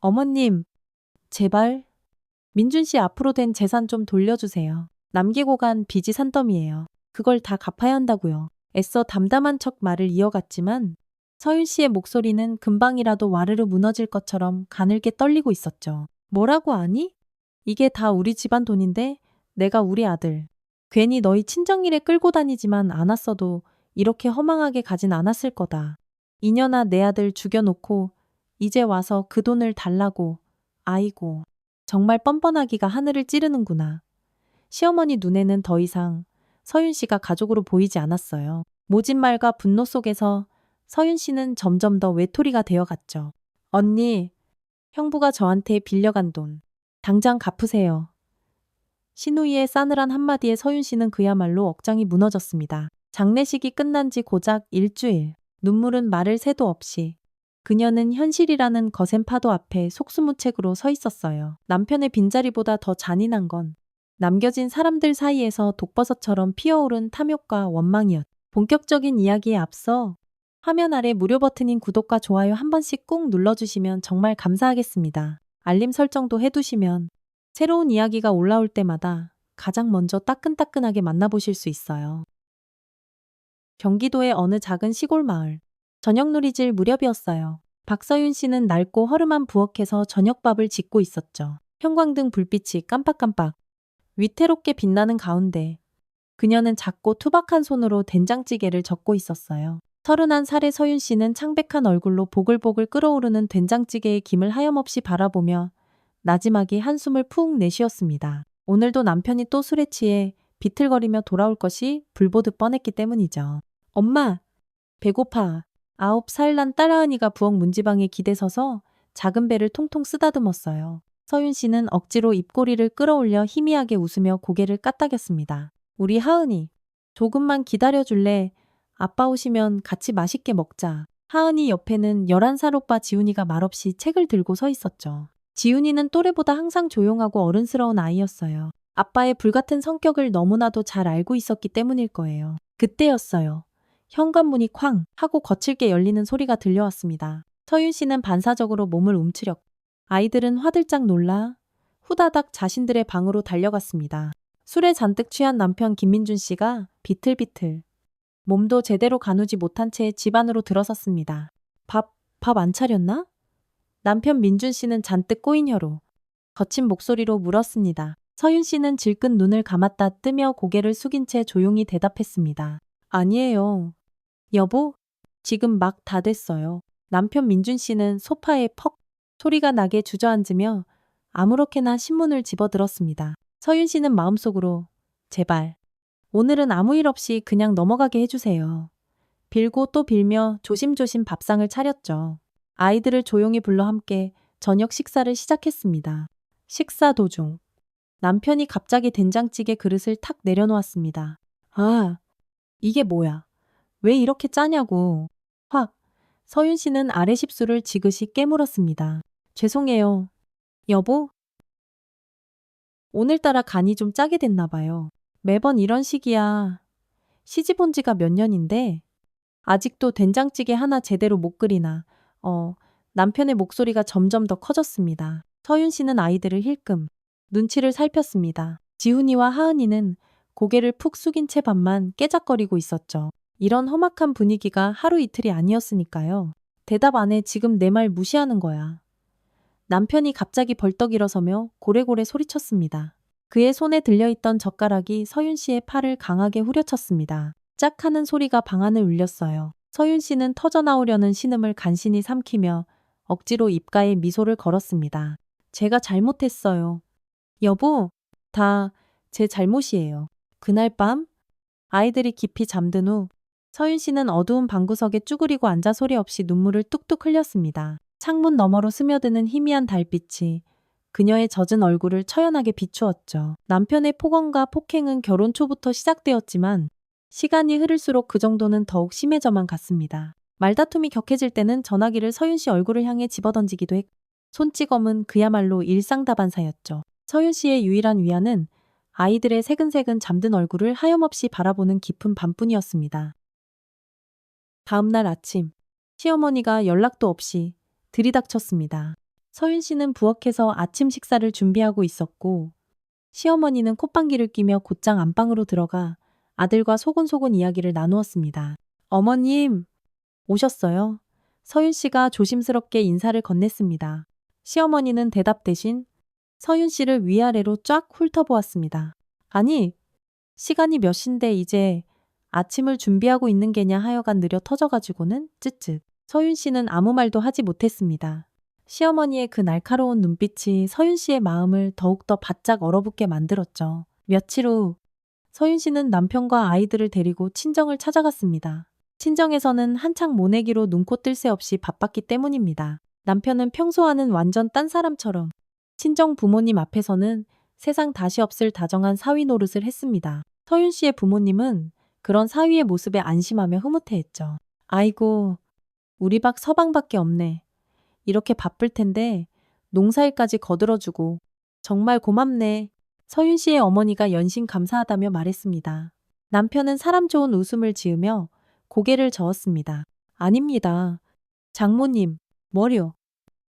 어머님, 제발 민준 씨 앞으로 된 재산 좀 돌려주세요. 남기고 간 빚이 산더미예요. 그걸 다 갚아야 한다고요. 애써 담담한 척 말을 이어갔지만 서윤 씨의 목소리는 금방이라도 와르르 무너질 것처럼 가늘게 떨리고 있었죠. 뭐라고 하니? 이게 다 우리 집안 돈인데 내가 우리 아들. 괜히 너희 친정일에 끌고 다니지만 않았어도 이렇게 허망하게 가진 않았을 거다. 이년아 내 아들 죽여놓고 이제 와서 그 돈을 달라고. 아이고. 정말 뻔뻔하기가 하늘을 찌르는구나. 시어머니 눈에는 더 이상 서윤 씨가 가족으로 보이지 않았어요. 모진 말과 분노 속에서 서윤 씨는 점점 더 외톨이가 되어갔죠. 언니, 형부가 저한테 빌려간 돈. 당장 갚으세요. 신우이의 싸늘한 한마디에 서윤 씨는 그야말로 억장이 무너졌습니다. 장례식이 끝난 지 고작 일주일. 눈물은 마를 새도 없이 그녀는 현실이라는 거센 파도 앞에 속수무책으로 서 있었어요. 남편의 빈자리보다 더 잔인한 건 남겨진 사람들 사이에서 독버섯처럼 피어오른 탐욕과 원망이었. 본격적인 이야기에 앞서 화면 아래 무료 버튼인 구독과 좋아요 한 번씩 꾹 눌러주시면 정말 감사하겠습니다. 알림 설정도 해두시면 새로운 이야기가 올라올 때마다 가장 먼저 따끈따끈하게 만나보실 수 있어요. 경기도의 어느 작은 시골 마을. 저녁 누리질 무렵이었어요. 박서윤 씨는 낡고 허름한 부엌에서 저녁밥을 짓고 있었죠. 형광등 불빛이 깜빡깜빡 위태롭게 빛나는 가운데 그녀는 작고 투박한 손으로 된장찌개를 젓고 있었어요. 31살의 서윤 씨는 창백한 얼굴로 보글보글 끓어오르는 된장찌개의 김을 하염없이 바라보며 나지막이 한숨을 푹 내쉬었습니다. 오늘도 남편이 또 술에 취해 비틀거리며 돌아올 것이 불보듯 뻔했기 때문이죠. 엄마, 배고파. 9살 난 딸아은이가 부엌 문지방에 기대서서 작은 배를 통통 쓰다듬었어요. 서윤 씨는 억지로 입꼬리를 끌어올려 희미하게 웃으며 고개를 까딱였습니다. 우리 하은이, 조금만 기다려줄래? 아빠 오시면 같이 맛있게 먹자. 하은이 옆에는 11살 오빠 지훈이가 말없이 책을 들고 서 있었죠. 지훈이는 또래보다 항상 조용하고 어른스러운 아이였어요. 아빠의 불같은 성격을 너무나도 잘 알고 있었기 때문일 거예요. 그때였어요. 현관문이 쾅 하고 거칠게 열리는 소리가 들려왔습니다. 서윤 씨는 반사적으로 몸을 움츠렸고 아이들은 화들짝 놀라 후다닥 자신들의 방으로 달려갔습니다. 술에 잔뜩 취한 남편 김민준 씨가 비틀비틀 몸도 제대로 가누지 못한 채 집 안으로 들어섰습니다. 밥 안 차렸나? 남편 민준 씨는 잔뜩 꼬인 혀로 거친 목소리로 물었습니다. 서윤 씨는 질끈 눈을 감았다 뜨며 고개를 숙인 채 조용히 대답했습니다. 아니에요. 여보, 지금 막 다 됐어요. 남편 민준 씨는 소파에 퍽 소리가 나게 주저앉으며 아무렇게나 신문을 집어들었습니다. 서윤 씨는 마음속으로 제발 오늘은 아무 일 없이 그냥 넘어가게 해주세요. 빌고 또 빌며 조심조심 밥상을 차렸죠. 아이들을 조용히 불러 함께 저녁 식사를 시작했습니다. 식사 도중 남편이 갑자기 된장찌개 그릇을 탁 내려놓았습니다. 아, 이게 뭐야? 왜 이렇게 짜냐고. 확. 서윤 씨는 아래 십술을 지그시 깨물었습니다. 죄송해요. 여보? 오늘따라 간이 좀 짜게 됐나 봐요. 매번 이런 식이야. 시집 온 지가 몇 년인데 아직도 된장찌개 하나 제대로 못 끓이나. 남편의 목소리가 점점 더 커졌습니다. 서윤 씨는 아이들을 힐끔 눈치를 살폈습니다. 지훈이와 하은이는 고개를 푹 숙인 채 밥만 깨작거리고 있었죠. 이런 험악한 분위기가 하루 이틀이 아니었으니까요. 대답 안 해 지금 내 말 무시하는 거야. 남편이 갑자기 벌떡 일어서며 고래고래 소리쳤습니다. 그의 손에 들려있던 젓가락이 서윤 씨의 팔을 강하게 후려쳤습니다. 짝 하는 소리가 방 안을 울렸어요. 서윤 씨는 터져나오려는 신음을 간신히 삼키며 억지로 입가에 미소를 걸었습니다. 제가 잘못했어요. 여보, 다 제 잘못이에요. 그날 밤 아이들이 깊이 잠든 후 서윤 씨는 어두운 방구석에 쭈그리고 앉아 소리 없이 눈물을 뚝뚝 흘렸습니다. 창문 너머로 스며드는 희미한 달빛이 그녀의 젖은 얼굴을 처연하게 비추었죠. 남편의 폭언과 폭행은 결혼 초부터 시작되었지만 시간이 흐를수록 그 정도는 더욱 심해져만 갔습니다. 말다툼이 격해질 때는 전화기를 서윤 씨 얼굴을 향해 집어던지기도 했고 손찌검은 그야말로 일상다반사였죠. 서윤 씨의 유일한 위안은 아이들의 새근새근 잠든 얼굴을 하염없이 바라보는 깊은 밤뿐이었습니다. 다음 날 아침, 시어머니가 연락도 없이 들이닥쳤습니다. 서윤 씨는 부엌에서 아침 식사를 준비하고 있었고 시어머니는 콧방귀를 뀌며 곧장 안방으로 들어가 아들과 소곤소곤 이야기를 나누었습니다. 어머님, 오셨어요? 서윤 씨가 조심스럽게 인사를 건넸습니다. 시어머니는 대답 대신 서윤 씨를 위아래로 쫙 훑어보았습니다. 아니, 시간이 몇 시인데 이제 아침을 준비하고 있는 게냐 하여간 느려 터져가지고는 쯧쯧. 서윤 씨는 아무 말도 하지 못했습니다. 시어머니의 그 날카로운 눈빛이 서윤 씨의 마음을 더욱더 바짝 얼어붙게 만들었죠. 며칠 후 서윤 씨는 남편과 아이들을 데리고 친정을 찾아갔습니다. 친정에서는 한창 모내기로 눈코 뜰 새 없이 바빴기 때문입니다. 남편은 평소와는 완전 딴 사람처럼 친정 부모님 앞에서는 세상 다시 없을 다정한 사위 노릇을 했습니다. 서윤 씨의 부모님은 그런 사위의 모습에 안심하며 흐뭇해했죠. 아이고, 우리 박 서방밖에 없네. 이렇게 바쁠 텐데 농사일까지 거들어주고 정말 고맙네. 서윤 씨의 어머니가 연신 감사하다며 말했습니다. 남편은 사람 좋은 웃음을 지으며 고개를 저었습니다. 아닙니다. 장모님, 뭐려?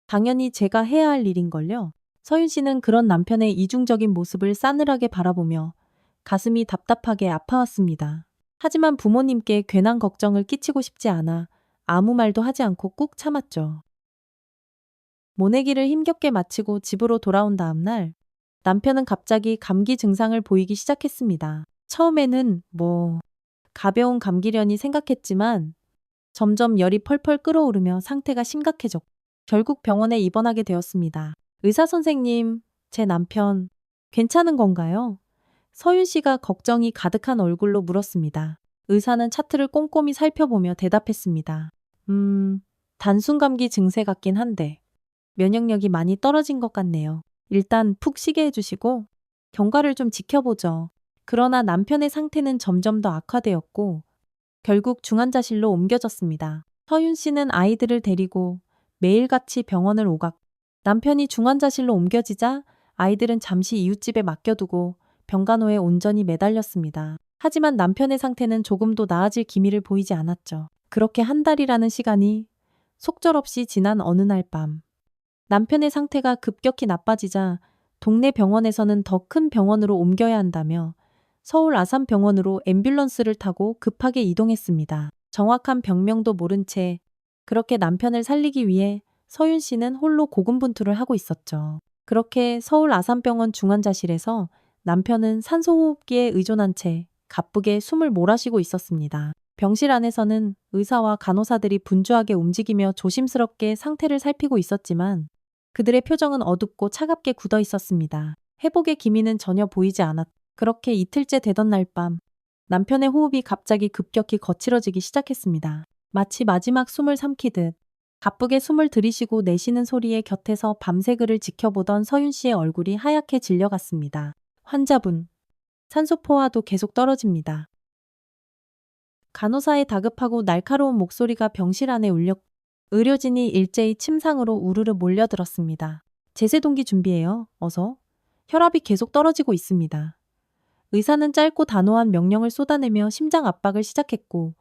당연히 제가 해야 할 일인걸요. 서윤 씨는 그런 남편의 이중적인 모습을 싸늘하게 바라보며 가슴이 답답하게 아파왔습니다. 하지만 부모님께 괜한 걱정을 끼치고 싶지 않아 아무 말도 하지 않고 꾹 참았죠. 모내기를 힘겹게 마치고 집으로 돌아온 다음 날 남편은 갑자기 감기 증상을 보이기 시작했습니다. 처음에는 가벼운 감기려니 생각했지만 점점 열이 펄펄 끓어오르며 상태가 심각해졌고 결국 병원에 입원하게 되었습니다. 의사 선생님, 제 남편 괜찮은 건가요? 서윤 씨가 걱정이 가득한 얼굴로 물었습니다. 의사는 차트를 꼼꼼히 살펴보며 대답했습니다. 단순 감기 증세 같긴 한데 면역력이 많이 떨어진 것 같네요. 일단 푹 쉬게 해주시고 경과를 좀 지켜보죠. 그러나 남편의 상태는 점점 더 악화되었고 결국 중환자실로 옮겨졌습니다. 서윤 씨는 아이들을 데리고 매일같이 병원을 오갔고 남편이 중환자실로 옮겨지자 아이들은 잠시 이웃집에 맡겨두고 병간호에 온전히 매달렸습니다. 하지만 남편의 상태는 조금도 나아질 기미를 보이지 않았죠. 그렇게 한 달이라는 시간이 속절없이 지난 어느 날 밤 남편의 상태가 급격히 나빠지자 동네 병원에서는 더 큰 병원으로 옮겨야 한다며 서울 아산병원으로 앰뷸런스를 타고 급하게 이동했습니다. 정확한 병명도 모른 채 그렇게 남편을 살리기 위해 서윤 씨는 홀로 고군분투를 하고 있었죠. 그렇게 서울 아산병원 중환자실에서 남편은 산소호흡기에 의존한 채 가쁘게 숨을 몰아쉬고 있었습니다. 병실 안에서는 의사와 간호사들이 분주하게 움직이며 조심스럽게 상태를 살피고 있었지만 그들의 표정은 어둡고 차갑게 굳어 있었습니다. 회복의 기미는 전혀 보이지 않았. 그렇게 이틀째 되던 날 밤 남편의 호흡이 갑자기 급격히 거칠어지기 시작했습니다. 마치 마지막 숨을 삼키듯 가쁘게 숨을 들이쉬고 내쉬는 소리에 곁에서 밤새 그를 지켜보던 서윤 씨의 얼굴이 하얗게 질려갔습니다. 환자분, 산소포화도 계속 떨어집니다. 간호사의 다급하고 날카로운 목소리가 병실 안에 울렸고 의료진이 일제히 침상으로 우르르 몰려들었습니다. 제세동기 준비해요. 어서. 혈압이 계속 떨어지고 있습니다. 의사는 짧고 단호한 명령을 쏟아내며 심장 압박을 시작했고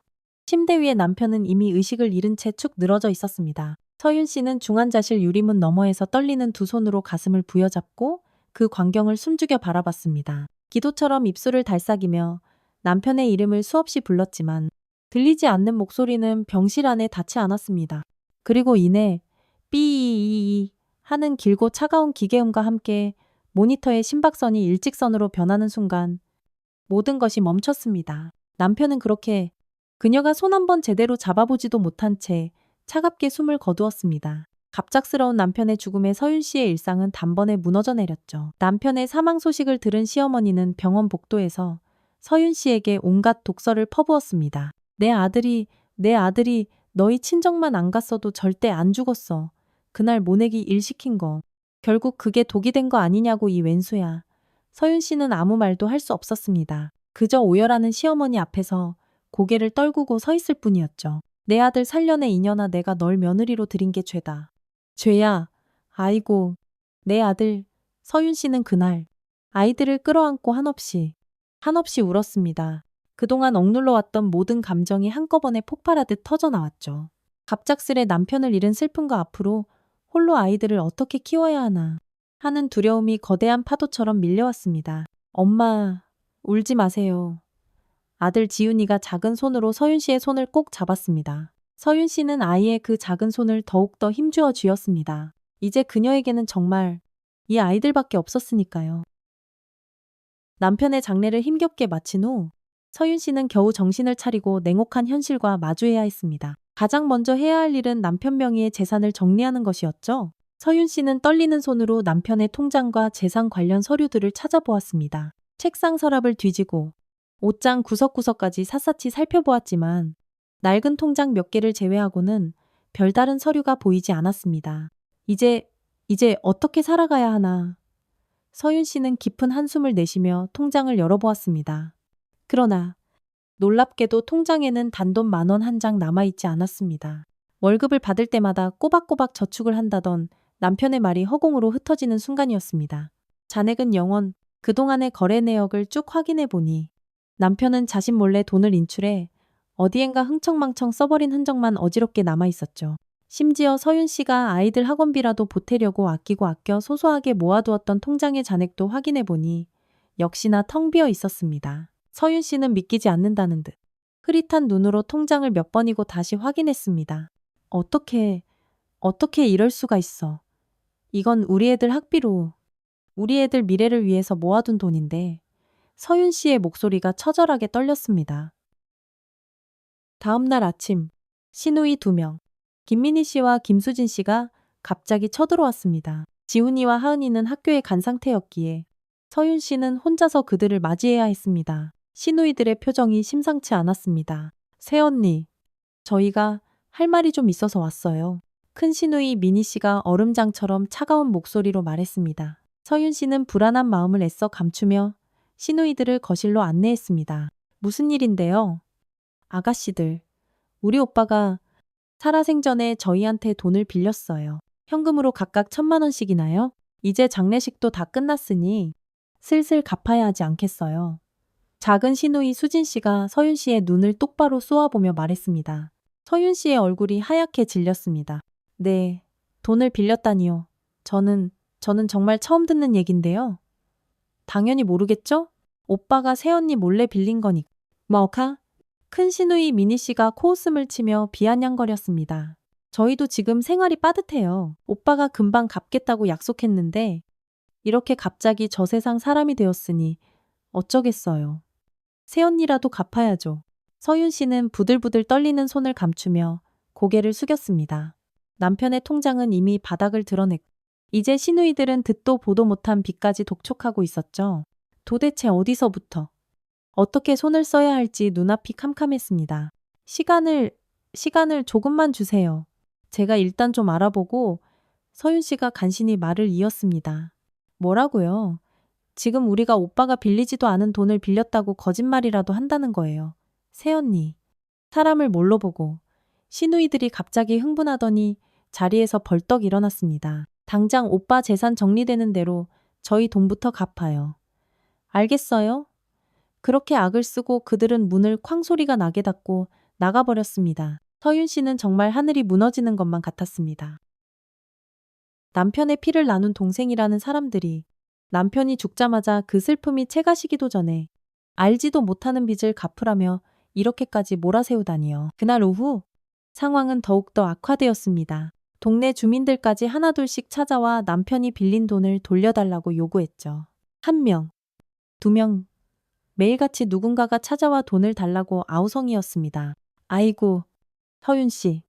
침대 위에 남편은 이미 의식을 잃은 채 축 늘어져 있었습니다. 서윤 씨는 중환자실 유리문 너머에서 떨리는 두 손으로 가슴을 부여잡고 그 광경을 숨죽여 바라봤습니다. 기도처럼 입술을 달싹이며 남편의 이름을 수없이 불렀지만 들리지 않는 목소리는 병실 안에 닿지 않았습니다. 그리고 이내 삐이이이 하는 길고 차가운 기계음과 함께 모니터의 심박선이 일직선으로 변하는 순간 모든 것이 멈췄습니다. 남편은 그렇게 그녀가 손 한 번 제대로 잡아보지도 못한 채 차갑게 숨을 거두었습니다. 갑작스러운 남편의 죽음에 서윤 씨의 일상은 단번에 무너져 내렸죠. 남편의 사망 소식을 들은 시어머니는 병원 복도에서 서윤 씨에게 온갖 독설을 퍼부었습니다. 내 아들이 너희 친정만 안 갔어도 절대 안 죽었어. 그날 모내기 일 시킨 거. 결국 그게 독이 된 거 아니냐고 이 왼수야. 서윤 씨는 아무 말도 할 수 없었습니다. 그저 오열하는 시어머니 앞에서 고개를 떨구고 서 있을 뿐이었죠. 내 아들 살려내 이년아, 내가 널 며느리로 들인 게 죄다. 죄야. 아이고, 내 아들. 서윤 씨는 그날 아이들을 끌어안고 한없이 울었습니다. 그동안 억눌러 왔던 모든 감정이 한꺼번에 폭발하듯 터져나왔죠. 갑작스레 남편을 잃은 슬픔과 앞으로 홀로 아이들을 어떻게 키워야 하나 하는 두려움이 거대한 파도처럼 밀려왔습니다. 엄마, 울지 마세요. 아들 지훈이가 작은 손으로 서윤 씨의 손을 꼭 잡았습니다. 서윤 씨는 아이의 그 작은 손을 더욱더 힘주어 쥐었습니다. 이제 그녀에게는 정말 이 아이들밖에 없었으니까요. 남편의 장례를 힘겹게 마친 후 서윤 씨는 겨우 정신을 차리고 냉혹한 현실과 마주해야 했습니다. 가장 먼저 해야 할 일은 남편 명의의 재산을 정리하는 것이었죠. 서윤 씨는 떨리는 손으로 남편의 통장과 재산 관련 서류들을 찾아보았습니다. 책상 서랍을 뒤지고 옷장 구석구석까지 샅샅이 살펴보았지만 낡은 통장 몇 개를 제외하고는 별다른 서류가 보이지 않았습니다. 이제 어떻게 살아가야 하나. 서윤 씨는 깊은 한숨을 내쉬며 통장을 열어보았습니다. 그러나 놀랍게도 통장에는 단돈 10,000원 한 장 남아있지 않았습니다. 월급을 받을 때마다 꼬박꼬박 저축을 한다던 남편의 말이 허공으로 흩어지는 순간이었습니다. 잔액은 0원, 그동안의 거래 내역을 쭉 확인해 보니 남편은 자신 몰래 돈을 인출해 어디엔가 흥청망청 써버린 흔적만 어지럽게 남아있었죠. 심지어 서윤 씨가 아이들 학원비라도 보태려고 아끼고 아껴 소소하게 모아두었던 통장의 잔액도 확인해 보니 역시나 텅 비어 있었습니다. 서윤 씨는 믿기지 않는다는 듯 흐릿한 눈으로 통장을 몇 번이고 다시 확인했습니다. 어떻게 이럴 수가 있어. 이건 우리 애들 학비로, 우리 애들 미래를 위해서 모아둔 돈인데. 서윤 씨의 목소리가 처절하게 떨렸습니다. 다음 날 아침, 시누이 2명, 김민희 씨와 김수진 씨가 갑자기 쳐들어왔습니다. 지훈이와 하은이는 학교에 간 상태였기에 서윤 씨는 혼자서 그들을 맞이해야 했습니다. 시누이들의 표정이 심상치 않았습니다. 새언니, 저희가 할 말이 좀 있어서 왔어요. 큰 시누이 민희 씨가 얼음장처럼 차가운 목소리로 말했습니다. 서윤 씨는 불안한 마음을 애써 감추며 시누이들을 거실로 안내했습니다. 무슨 일인데요? 아가씨들, 우리 오빠가 살아생전에 저희한테 돈을 빌렸어요. 현금으로 각각 1,000만 원씩이나요? 이제 장례식도 다 끝났으니 슬슬 갚아야 하지 않겠어요? 작은 시누이 수진 씨가 서윤 씨의 눈을 똑바로 쏘아보며 말했습니다. 서윤 씨의 얼굴이 하얗게 질렸습니다. 네, 돈을 빌렸다니요. 저는 정말 처음 듣는 얘긴데요. 당연히 모르겠죠? 오빠가 새언니 몰래 빌린 거니까. 뭐카? 큰 시누이 미니 씨가 코웃음을 치며 비아냥거렸습니다. 저희도 지금 생활이 빠듯해요. 오빠가 금방 갚겠다고 약속했는데 이렇게 갑자기 저 세상 사람이 되었으니 어쩌겠어요. 새언니라도 갚아야죠. 서윤 씨는 부들부들 떨리는 손을 감추며 고개를 숙였습니다. 남편의 통장은 이미 바닥을 드러냈고 이제 시누이들은 듣도 보도 못한 빚까지 독촉하고 있었죠. 도대체 어디서부터 어떻게 손을 써야 할지 눈앞이 캄캄했습니다. 시간을 조금만 주세요. 제가 일단 좀 알아보고. 서윤 씨가 간신히 말을 이었습니다. 뭐라고요? 지금 우리가 오빠가 빌리지도 않은 돈을 빌렸다고 거짓말이라도 한다는 거예요. 새언니, 사람을 뭘로 보고. 시누이들이 갑자기 흥분하더니 자리에서 벌떡 일어났습니다. 당장 오빠 재산 정리되는 대로 저희 돈부터 갚아요. 알겠어요? 그렇게 악을 쓰고 그들은 문을 쾅 소리가 나게 닫고 나가버렸습니다. 서윤 씨는 정말 하늘이 무너지는 것만 같았습니다. 남편의 피를 나눈 동생이라는 사람들이 남편이 죽자마자 그 슬픔이 채가시기도 전에 알지도 못하는 빚을 갚으라며 이렇게까지 몰아세우다니요. 그날 오후 상황은 더욱더 악화되었습니다. 동네 주민들까지 하나둘씩 찾아와 남편이 빌린 돈을 돌려달라고 요구했죠. 1명, 2명, 매일같이 누군가가 찾아와 돈을 달라고 아우성이었습니다. 아이고, 서윤 씨,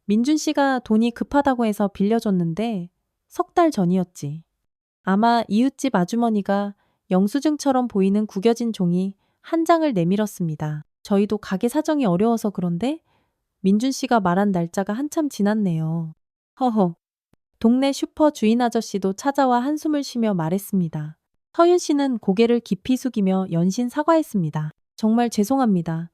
민준 씨가 돈이 급하다고 해서 빌려줬는데 3달 전이었지. 아마 이웃집 아주머니가 영수증처럼 보이는 구겨진 종이 한 장을 내밀었습니다. 저희도 가게 사정이 어려워서 그런데 민준 씨가 말한 날짜가 한참 지났네요. 허허. 동네 슈퍼 주인 아저씨도 찾아와 한숨을 쉬며 말했습니다. 서윤 씨는 고개를 깊이 숙이며 연신 사과했습니다. 정말 죄송합니다.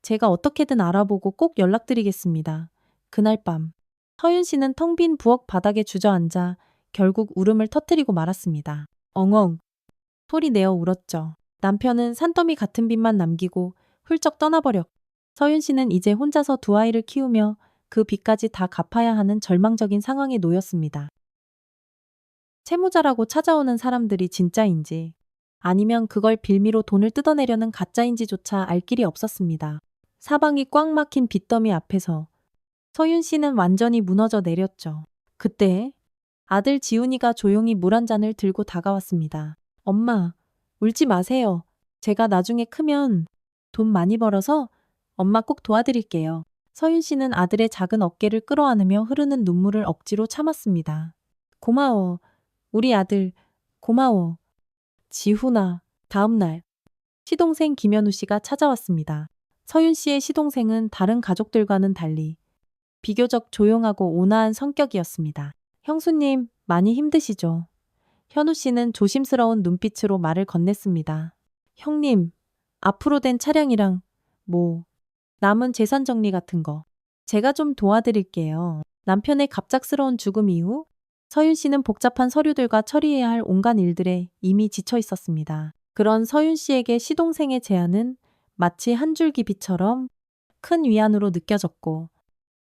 제가 어떻게든 알아보고 꼭 연락드리겠습니다. 그날 밤 서윤 씨는 텅 빈 부엌 바닥에 주저앉아 결국 울음을 터뜨리고 말았습니다. 엉엉 소리 내어 울었죠. 남편은 산더미 같은 빚만 남기고 훌쩍 떠나버렸고 서윤 씨는 이제 혼자서 2 아이를 키우며 그 빚까지 다 갚아야 하는 절망적인 상황에 놓였습니다. 채무자라고 찾아오는 사람들이 진짜인지 아니면 그걸 빌미로 돈을 뜯어내려는 가짜인지조차 알 길이 없었습니다. 사방이 꽉 막힌 빚더미 앞에서 서윤 씨는 완전히 무너져 내렸죠. 그때 아들 지훈이가 조용히 물 한 잔을 들고 다가왔습니다. 엄마, 울지 마세요. 제가 나중에 크면 돈 많이 벌어서 엄마 꼭 도와드릴게요. 서윤 씨는 아들의 작은 어깨를 끌어안으며 흐르는 눈물을 억지로 참았습니다. 고마워. 우리 아들, 고마워. 지훈아, 다음 날 시동생 김현우 씨가 찾아왔습니다. 서윤 씨의 시동생은 다른 가족들과는 달리 비교적 조용하고 온화한 성격이었습니다. 형수님, 많이 힘드시죠? 현우 씨는 조심스러운 눈빛으로 말을 건넸습니다. 형님, 앞으로 된 차량이랑 남은 재산 정리 같은 거 제가 좀 도와드릴게요. 남편의 갑작스러운 죽음 이후 서윤 씨는 복잡한 서류들과 처리해야 할 온갖 일들에 이미 지쳐 있었습니다. 그런 서윤 씨에게 시동생의 제안은 마치 한 줄기 빛처럼 큰 위안으로 느껴졌고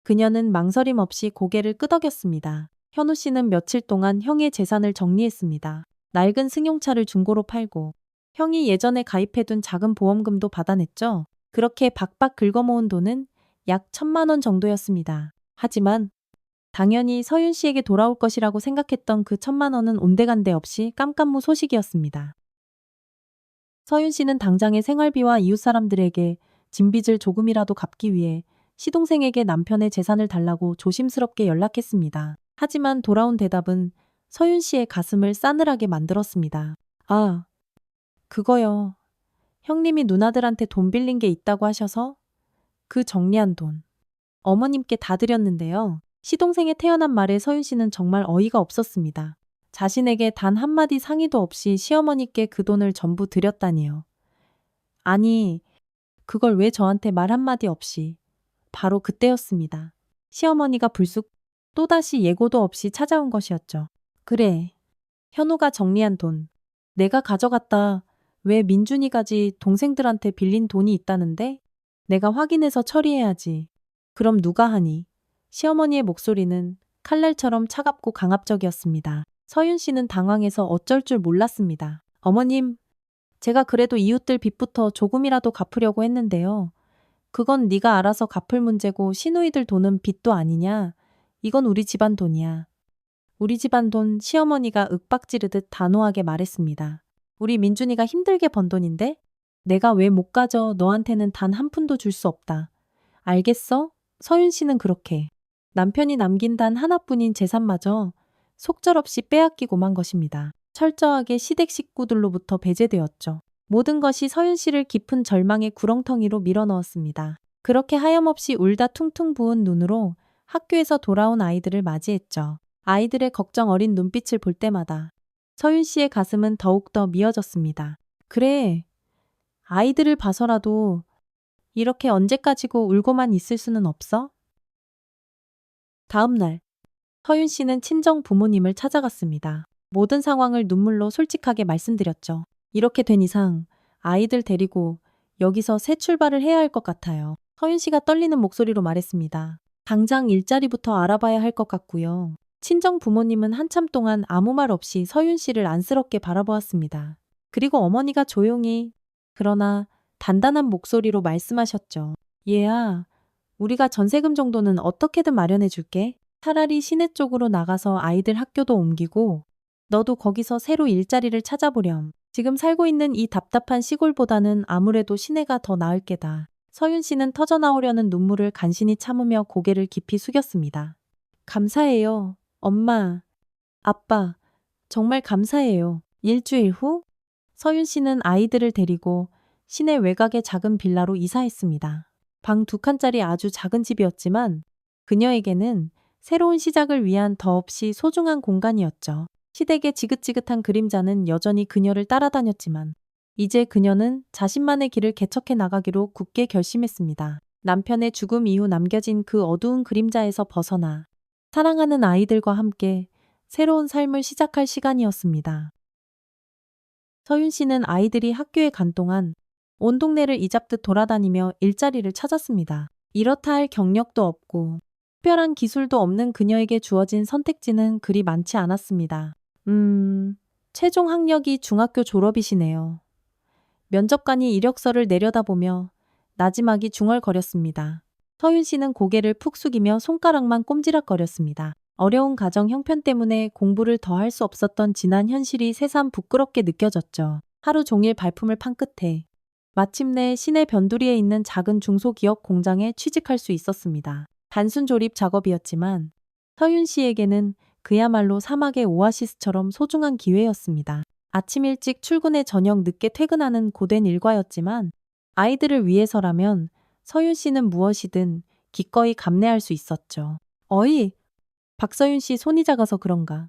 그녀는 망설임 없이 고개를 끄덕였습니다. 현우 씨는 며칠 동안 형의 재산을 정리했습니다. 낡은 승용차를 중고로 팔고 형이 예전에 가입해둔 작은 보험금도 받아냈죠. 그렇게 박박 긁어모은 돈은 약 1,000만 원 정도였습니다. 하지만 당연히 서윤 씨에게 돌아올 것이라고 생각했던 그 1,000만 원은 온데간데 없이 깜깜무 소식이었습니다. 서윤 씨는 당장의 생활비와 이웃 사람들에게 진 빚을 조금이라도 갚기 위해 시동생에게 남편의 재산을 달라고 조심스럽게 연락했습니다. 하지만 돌아온 대답은 서윤 씨의 가슴을 싸늘하게 만들었습니다. 아, 그거요. 형님이 누나들한테 돈 빌린 게 있다고 하셔서 그 정리한 돈 어머님께 다 드렸는데요. 시동생의 태연한 말에 서윤 씨는 정말 어이가 없었습니다. 자신에게 단 한마디 상의도 없이 시어머니께 그 돈을 전부 드렸다니요. 아니, 그걸 왜 저한테 말 한마디 없이. 바로 그때였습니다. 시어머니가 불쑥 또다시 예고도 없이 찾아온 것이었죠. 그래, 현우가 정리한 돈 내가 가져갔다. 왜 민준이까지 동생들한테 빌린 돈이 있다는데? 내가 확인해서 처리해야지. 그럼 누가 하니? 시어머니의 목소리는 칼날처럼 차갑고 강압적이었습니다. 서윤 씨는 당황해서 어쩔 줄 몰랐습니다. 어머님, 제가 그래도 이웃들 빚부터 조금이라도 갚으려고 했는데요. 그건 네가 알아서 갚을 문제고 시누이들 돈은 빚도 아니냐? 이건 우리 집안 돈이야. 우리 집안 돈 시어머니가 윽박지르듯 단호하게 말했습니다. 우리 민준이가 힘들게 번 돈인데? 내가 왜 못 가져? 너한테는 단 한 푼도 줄 수 없다. 알겠어? 서윤 씨는 그렇게 남편이 남긴 단 하나뿐인 재산마저 속절없이 빼앗기고 만 것입니다. 철저하게 시댁 식구들로부터 배제되었죠. 모든 것이 서윤 씨를 깊은 절망의 구렁텅이로 밀어넣었습니다. 그렇게 하염없이 울다 퉁퉁 부은 눈으로 학교에서 돌아온 아이들을 맞이했죠. 아이들의 걱정 어린 눈빛을 볼 때마다 서윤 씨의 가슴은 더욱더 미어졌습니다. 그래, 아이들을 봐서라도 이렇게 언제까지고 울고만 있을 수는 없어? 다음 날, 서윤 씨는 친정 부모님을 찾아갔습니다. 모든 상황을 눈물로 솔직하게 말씀드렸죠. 이렇게 된 이상 아이들 데리고 여기서 새 출발을 해야 할 것 같아요. 서윤 씨가 떨리는 목소리로 말했습니다. 당장 일자리부터 알아봐야 할 것 같고요. 친정 부모님은 한참 동안 아무 말 없이 서윤 씨를 안쓰럽게 바라보았습니다. 그리고 어머니가 조용히 그러나 단단한 목소리로 말씀하셨죠. 얘야, 우리가 전세금 정도는 어떻게든 마련해 줄게. 차라리 시내 쪽으로 나가서 아이들 학교도 옮기고 너도 거기서 새로 일자리를 찾아보렴. 지금 살고 있는 이 답답한 시골보다는 아무래도 시내가 더 나을 게다. 서윤 씨는 터져나오려는 눈물을 간신히 참으며 고개를 깊이 숙였습니다. 감사해요. 엄마, 아빠, 정말 감사해요. 일주일 후, 서윤 씨는 아이들을 데리고 시내 외곽의 작은 빌라로 이사했습니다. 방 2칸짜리 아주 작은 집이었지만 그녀에게는 새로운 시작을 위한 더없이 소중한 공간이었죠. 시댁의 지긋지긋한 그림자는 여전히 그녀를 따라다녔지만 이제 그녀는 자신만의 길을 개척해 나가기로 굳게 결심했습니다. 남편의 죽음 이후 남겨진 그 어두운 그림자에서 벗어나 사랑하는 아이들과 함께 새로운 삶을 시작할 시간이었습니다. 서윤 씨는 아이들이 학교에 간 동안 온 동네를 이잡듯 돌아다니며 일자리를 찾았습니다. 이렇다 할 경력도 없고 특별한 기술도 없는 그녀에게 주어진 선택지는 그리 많지 않았습니다. 최종 학력이 중학교 졸업이시네요. 면접관이 이력서를 내려다보며 나지막이 중얼거렸습니다. 서윤 씨는 고개를 푹 숙이며 손가락만 꼼지락거렸습니다. 어려운 가정 형편 때문에 공부를 더 할 수 없었던 지난 현실이 새삼 부끄럽게 느껴졌죠. 하루 종일 발품을 판 끝에 마침내 시내 변두리에 있는 작은 중소기업 공장에 취직할 수 있었습니다. 단순 조립 작업이었지만 서윤 씨에게는 그야말로 사막의 오아시스처럼 소중한 기회였습니다. 아침 일찍 출근해 저녁 늦게 퇴근하는 고된 일과였지만 아이들을 위해서라면 서윤 씨는 무엇이든 기꺼이 감내할 수 있었죠. 어이! 박서윤 씨 손이 작아서 그런가.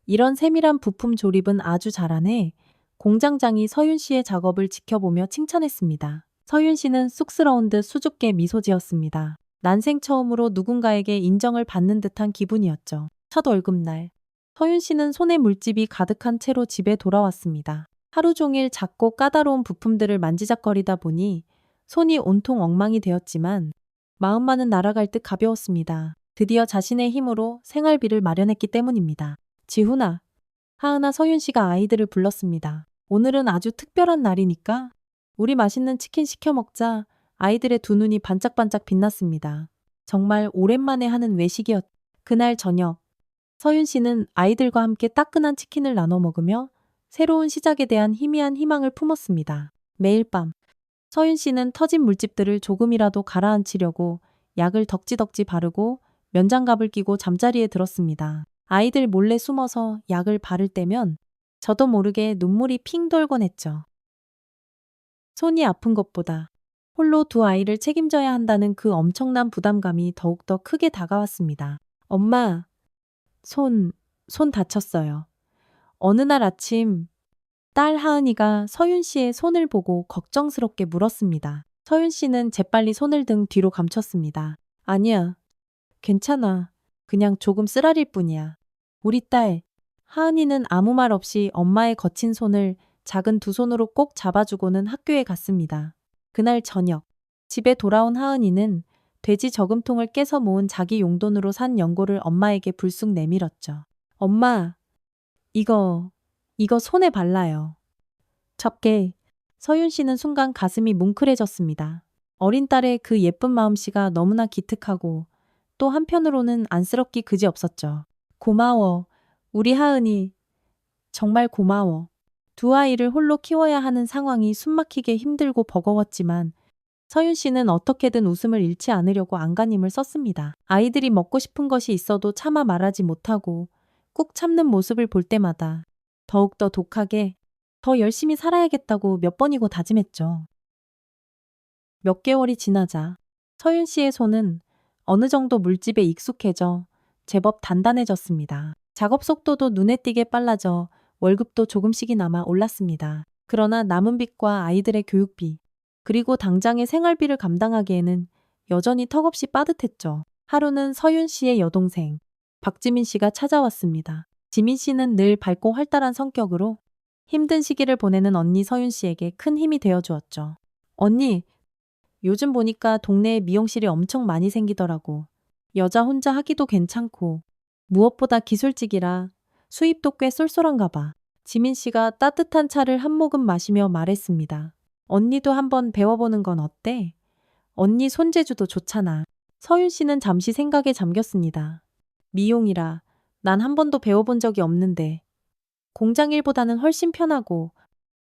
이런 세밀한 부품 조립은 아주 잘하네. 공장장이 서윤 씨의 작업을 지켜보며 칭찬했습니다. 서윤 씨는 쑥스러운 듯 수줍게 미소 지었습니다. 난생 처음으로 누군가에게 인정을 받는 듯한 기분이었죠. 첫 월급날. 서윤 씨는 손에 물집이 가득한 채로 집에 돌아왔습니다. 하루 종일 작고 까다로운 부품들을 만지작거리다 보니 손이 온통 엉망이 되었지만 마음만은 날아갈 듯 가벼웠습니다. 드디어 자신의 힘으로 생활비를 마련했기 때문입니다. 지훈아, 하은아, 서윤 씨가 아이들을 불렀습니다. 오늘은 아주 특별한 날이니까 우리 맛있는 치킨 시켜 먹자. 아이들의 두 눈이 반짝반짝 빛났습니다. 정말 오랜만에 하는 외식이었. 그날 저녁, 서윤 씨는 아이들과 함께 따끈한 치킨을 나눠 먹으며 새로운 시작에 대한 희미한 희망을 품었습니다. 매일 밤, 서윤 씨는 터진 물집들을 조금이라도 가라앉히려고 약을 덕지덕지 바르고 면장갑을 끼고 잠자리에 들었습니다. 아이들 몰래 숨어서 약을 바를 때면 저도 모르게 눈물이 핑 돌곤 했죠. 손이 아픈 것보다 홀로 두 아이를 책임져야 한다는 그 엄청난 부담감이 더욱더 크게 다가왔습니다. 엄마, 손 다쳤어요. 어느 날 아침 딸 하은이가 서윤 씨의 손을 보고 걱정스럽게 물었습니다. 서윤 씨는 재빨리 손을 등 뒤로 감췄습니다. 아니야, 괜찮아. 그냥 조금 쓰라릴 뿐이야. 우리 딸, 하은이는 아무 말 없이 엄마의 거친 손을 작은 두 손으로 꼭 잡아주고는 학교에 갔습니다. 그날 저녁, 집에 돌아온 하은이는 돼지 저금통을 깨서 모은 자기 용돈으로 산 연고를 엄마에게 불쑥 내밀었죠. 엄마, 이거 손에 발라요. 첩게. 서윤 씨는 순간 가슴이 뭉클해졌습니다. 어린 딸의 그 예쁜 마음씨가 너무나 기특하고 또 한편으로는 안쓰럽기 그지없었죠. 고마워. 우리 하은이. 정말 고마워. 두 아이를 홀로 키워야 하는 상황이 숨막히게 힘들고 버거웠지만 서윤 씨는 어떻게든 웃음을 잃지 않으려고 안간힘을 썼습니다. 아이들이 먹고 싶은 것이 있어도 차마 말하지 못하고 꾹 참는 모습을 볼 때마다 더욱더 독하게 더 열심히 살아야겠다고 몇 번이고 다짐했죠. 몇 개월이 지나자 서윤 씨의 손은 어느 정도 물집에 익숙해져 제법 단단해졌습니다. 작업 속도도 눈에 띄게 빨라져 월급도 조금씩이나마 올랐습니다. 그러나 남은 빚과 아이들의 교육비, 그리고 당장의 생활비를 감당하기에는 여전히 턱없이 빠듯했죠. 하루는 서윤 씨의 여동생 박지민 씨가 찾아왔습니다. 지민 씨는 늘 밝고 활달한 성격으로 힘든 시기를 보내는 언니 서윤 씨에게 큰 힘이 되어 주었죠. 언니, 요즘 보니까 동네에 미용실이 엄청 많이 생기더라고. 여자 혼자 하기도 괜찮고 무엇보다 기술직이라 수입도 꽤 쏠쏠한가 봐. 지민 씨가 따뜻한 차를 한 모금 마시며 말했습니다. 언니도 한번 배워보는 건 어때? 언니 손재주도 좋잖아. 서윤 씨는 잠시 생각에 잠겼습니다. 미용이라 난 한 번도 배워본 적이 없는데 공장 일보다는 훨씬 편하고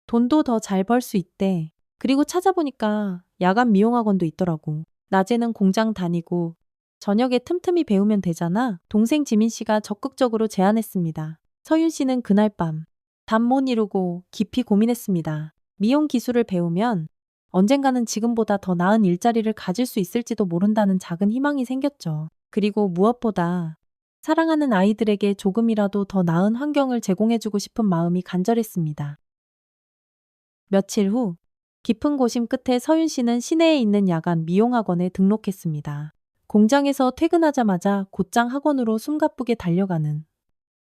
돈도 더 잘 벌 수 있대. 그리고 찾아보니까 야간 미용학원도 있더라고. 낮에는 공장 다니고 저녁에 틈틈이 배우면 되잖아. 동생 지민 씨가 적극적으로 제안했습니다. 서윤 씨는 그날 밤 잠 못 이루고 깊이 고민했습니다. 미용 기술을 배우면 언젠가는 지금보다 더 나은 일자리를 가질 수 있을지도 모른다는 작은 희망이 생겼죠. 그리고 무엇보다 사랑하는 아이들에게 조금이라도 더 나은 환경을 제공해주고 싶은 마음이 간절했습니다. 며칠 후 깊은 고심 끝에 서윤 씨는 시내에 있는 야간 미용학원에 등록했습니다. 공장에서 퇴근하자마자 곧장 학원으로 숨가쁘게 달려가는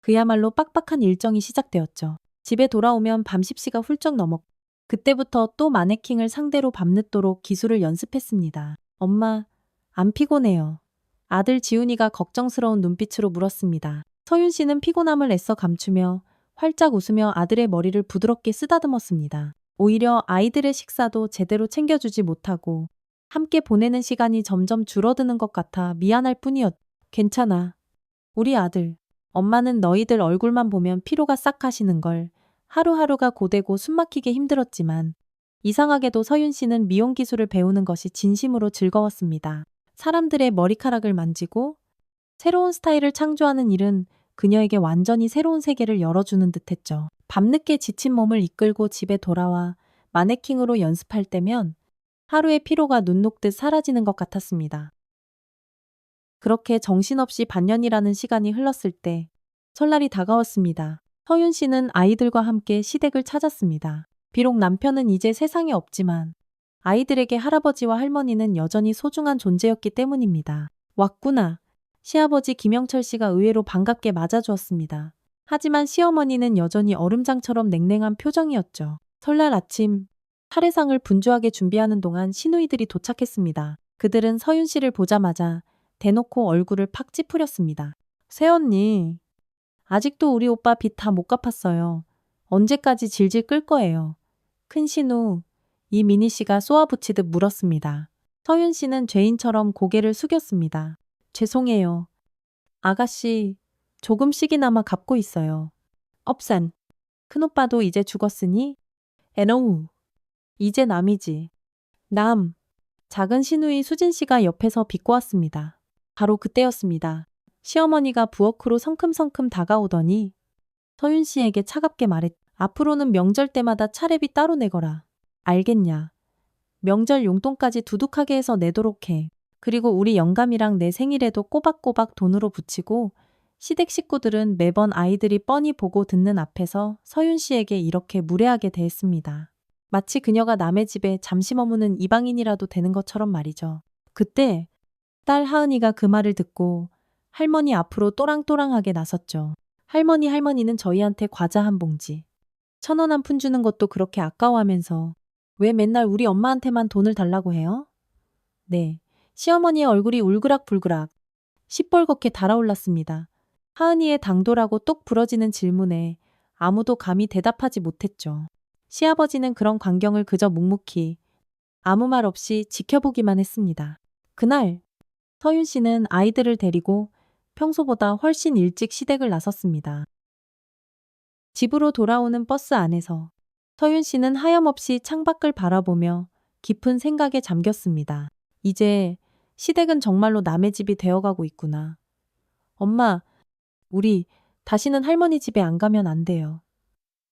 그야말로 빡빡한 일정이 시작되었죠. 집에 돌아오면 밤 10시가 훌쩍 넘었고 그때부터 또 마네킹을 상대로 밤늦도록 기술을 연습했습니다. 엄마, 안 피곤해요. 아들 지훈이가 걱정스러운 눈빛으로 물었습니다. 서윤 씨는 피곤함을 애써 감추며 활짝 웃으며 아들의 머리를 부드럽게 쓰다듬었습니다. 오히려 아이들의 식사도 제대로 챙겨주지 못하고 함께 보내는 시간이 점점 줄어드는 것 같아 미안할 뿐이었. 괜찮아. 우리 아들. 엄마는 너희들 얼굴만 보면 피로가 싹 가시는 걸. 하루하루가 고되고 숨막히게 힘들었지만 이상하게도 서윤 씨는 미용 기술을 배우는 것이 진심으로 즐거웠습니다. 사람들의 머리카락을 만지고 새로운 스타일을 창조하는 일은 그녀에게 완전히 새로운 세계를 열어주는 듯했죠. 밤늦게 지친 몸을 이끌고 집에 돌아와 마네킹으로 연습할 때면 하루의 피로가 눈 녹듯 사라지는 것 같았습니다. 그렇게 정신없이 반년이라는 시간이 흘렀을 때 설날이 다가왔습니다. 서윤 씨는 아이들과 함께 시댁을 찾았습니다. 비록 남편은 이제 세상에 없지만 아이들에게 할아버지와 할머니는 여전히 소중한 존재였기 때문입니다. 왔구나. 시아버지 김영철 씨가 의외로 반갑게 맞아주었습니다. 하지만 시어머니는 여전히 얼음장처럼 냉랭한 표정이었죠. 설날 아침 차례상을 분주하게 준비하는 동안 시누이들이 도착했습니다. 그들은 서윤 씨를 보자마자 대놓고 얼굴을 팍 찌푸렸습니다. 새언니, 아직도 우리 오빠 빚 다 못 갚았어요. 언제까지 질질 끌 거예요? 큰 신우, 이민희 씨가 쏘아붙이듯 물었습니다. 서윤 씨는 죄인처럼 고개를 숙였습니다. 죄송해요. 아가씨, 조금씩이나마 갚고 있어요. 업산, 큰오빠도 이제 죽었으니? 에너우, 이제 남이지. 남, 작은 시누이 수진 씨가 옆에서 비꼬았습니다. 바로 그때였습니다. 시어머니가 부엌으로 성큼성큼 다가오더니 서윤 씨에게 차갑게 말했. 앞으로는 명절 때마다 차례비 따로 내거라. 알겠냐. 명절 용돈까지 두둑하게 해서 내도록 해. 그리고 우리 영감이랑 내 생일에도 꼬박꼬박 돈으로 붙이고 시댁 식구들은 매번 아이들이 뻔히 보고 듣는 앞에서 서윤 씨에게 이렇게 무례하게 대했습니다. 마치 그녀가 남의 집에 잠시 머무는 이방인이라도 되는 것처럼 말이죠. 그때 딸 하은이가 그 말을 듣고 할머니 앞으로 또랑또랑하게 나섰죠. 할머니는 저희한테 과자 한 봉지, 1,000원 한 푼 주는 것도 그렇게 아까워하면서 왜 맨날 우리 엄마한테만 돈을 달라고 해요? 네, 시어머니의 얼굴이 울그락불그락 시뻘겋게 달아올랐습니다. 하은이의 당돌하고 똑 부러지는 질문에 아무도 감히 대답하지 못했죠. 시아버지는 그런 광경을 그저 묵묵히 아무 말 없이 지켜보기만 했습니다. 그날 서윤 씨는 아이들을 데리고 평소보다 훨씬 일찍 시댁을 나섰습니다. 집으로 돌아오는 버스 안에서 서윤 씨는 하염없이 창밖을 바라보며 깊은 생각에 잠겼습니다. 이제 시댁은 정말로 남의 집이 되어가고 있구나. 엄마, 우리 다시는 할머니 집에 안 가면 안 돼요.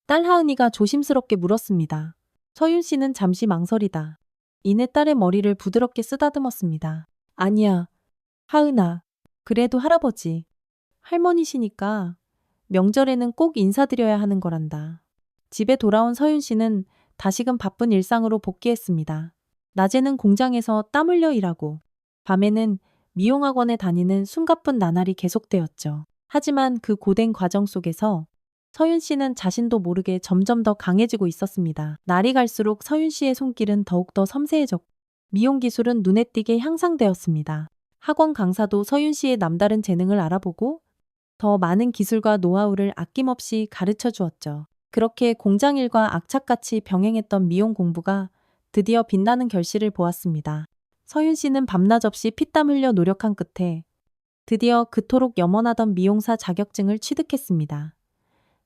딸 하은이가 조심스럽게 물었습니다. 서윤 씨는 잠시 망설이다. 이내 딸의 머리를 부드럽게 쓰다듬었습니다. 아니야, 하은아. 그래도 할아버지, 할머니시니까 명절에는 꼭 인사드려야 하는 거란다. 집에 돌아온 서윤 씨는 다시금 바쁜 일상으로 복귀했습니다. 낮에는 공장에서 땀 흘려 일하고 밤에는 미용학원에 다니는 숨가쁜 나날이 계속되었죠. 하지만 그 고된 과정 속에서 서윤 씨는 자신도 모르게 점점 더 강해지고 있었습니다. 날이 갈수록 서윤 씨의 손길은 더욱더 섬세해졌고 미용 기술은 눈에 띄게 향상되었습니다. 학원 강사도 서윤 씨의 남다른 재능을 알아보고 더 많은 기술과 노하우를 아낌없이 가르쳐 주었죠. 그렇게 공장 일과 악착같이 병행했던 미용 공부가 드디어 빛나는 결실을 보았습니다. 서윤 씨는 밤낮 없이 피땀 흘려 노력한 끝에 드디어 그토록 염원하던 미용사 자격증을 취득했습니다.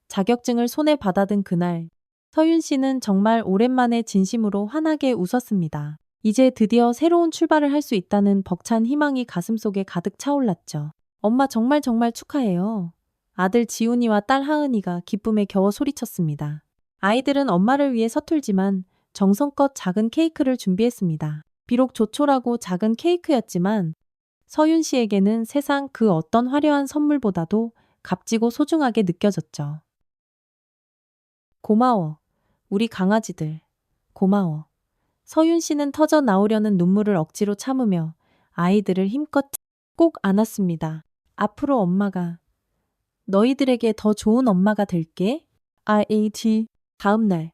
자격증을 손에 받아든 그날, 서윤 씨는 정말 오랜만에 진심으로 환하게 웃었습니다. 이제 드디어 새로운 출발을 할 수 있다는 벅찬 희망이 가슴속에 가득 차올랐죠. 엄마 정말 축하해요. 아들 지훈이와 딸 하은이가 기쁨에 겨워 소리쳤습니다. 아이들은 엄마를 위해 서툴지만 정성껏 작은 케이크를 준비했습니다. 비록 조촐하고 작은 케이크였지만 서윤 씨에게는 세상 그 어떤 화려한 선물보다도 값지고 소중하게 느껴졌죠. 고마워. 우리 강아지들. 고마워. 서윤 씨는 터져 나오려는 눈물을 억지로 참으며 아이들을 힘껏 꼭 안았습니다. 앞으로 엄마가 너희들에게 더 좋은 엄마가 될게. IAT. 다음 날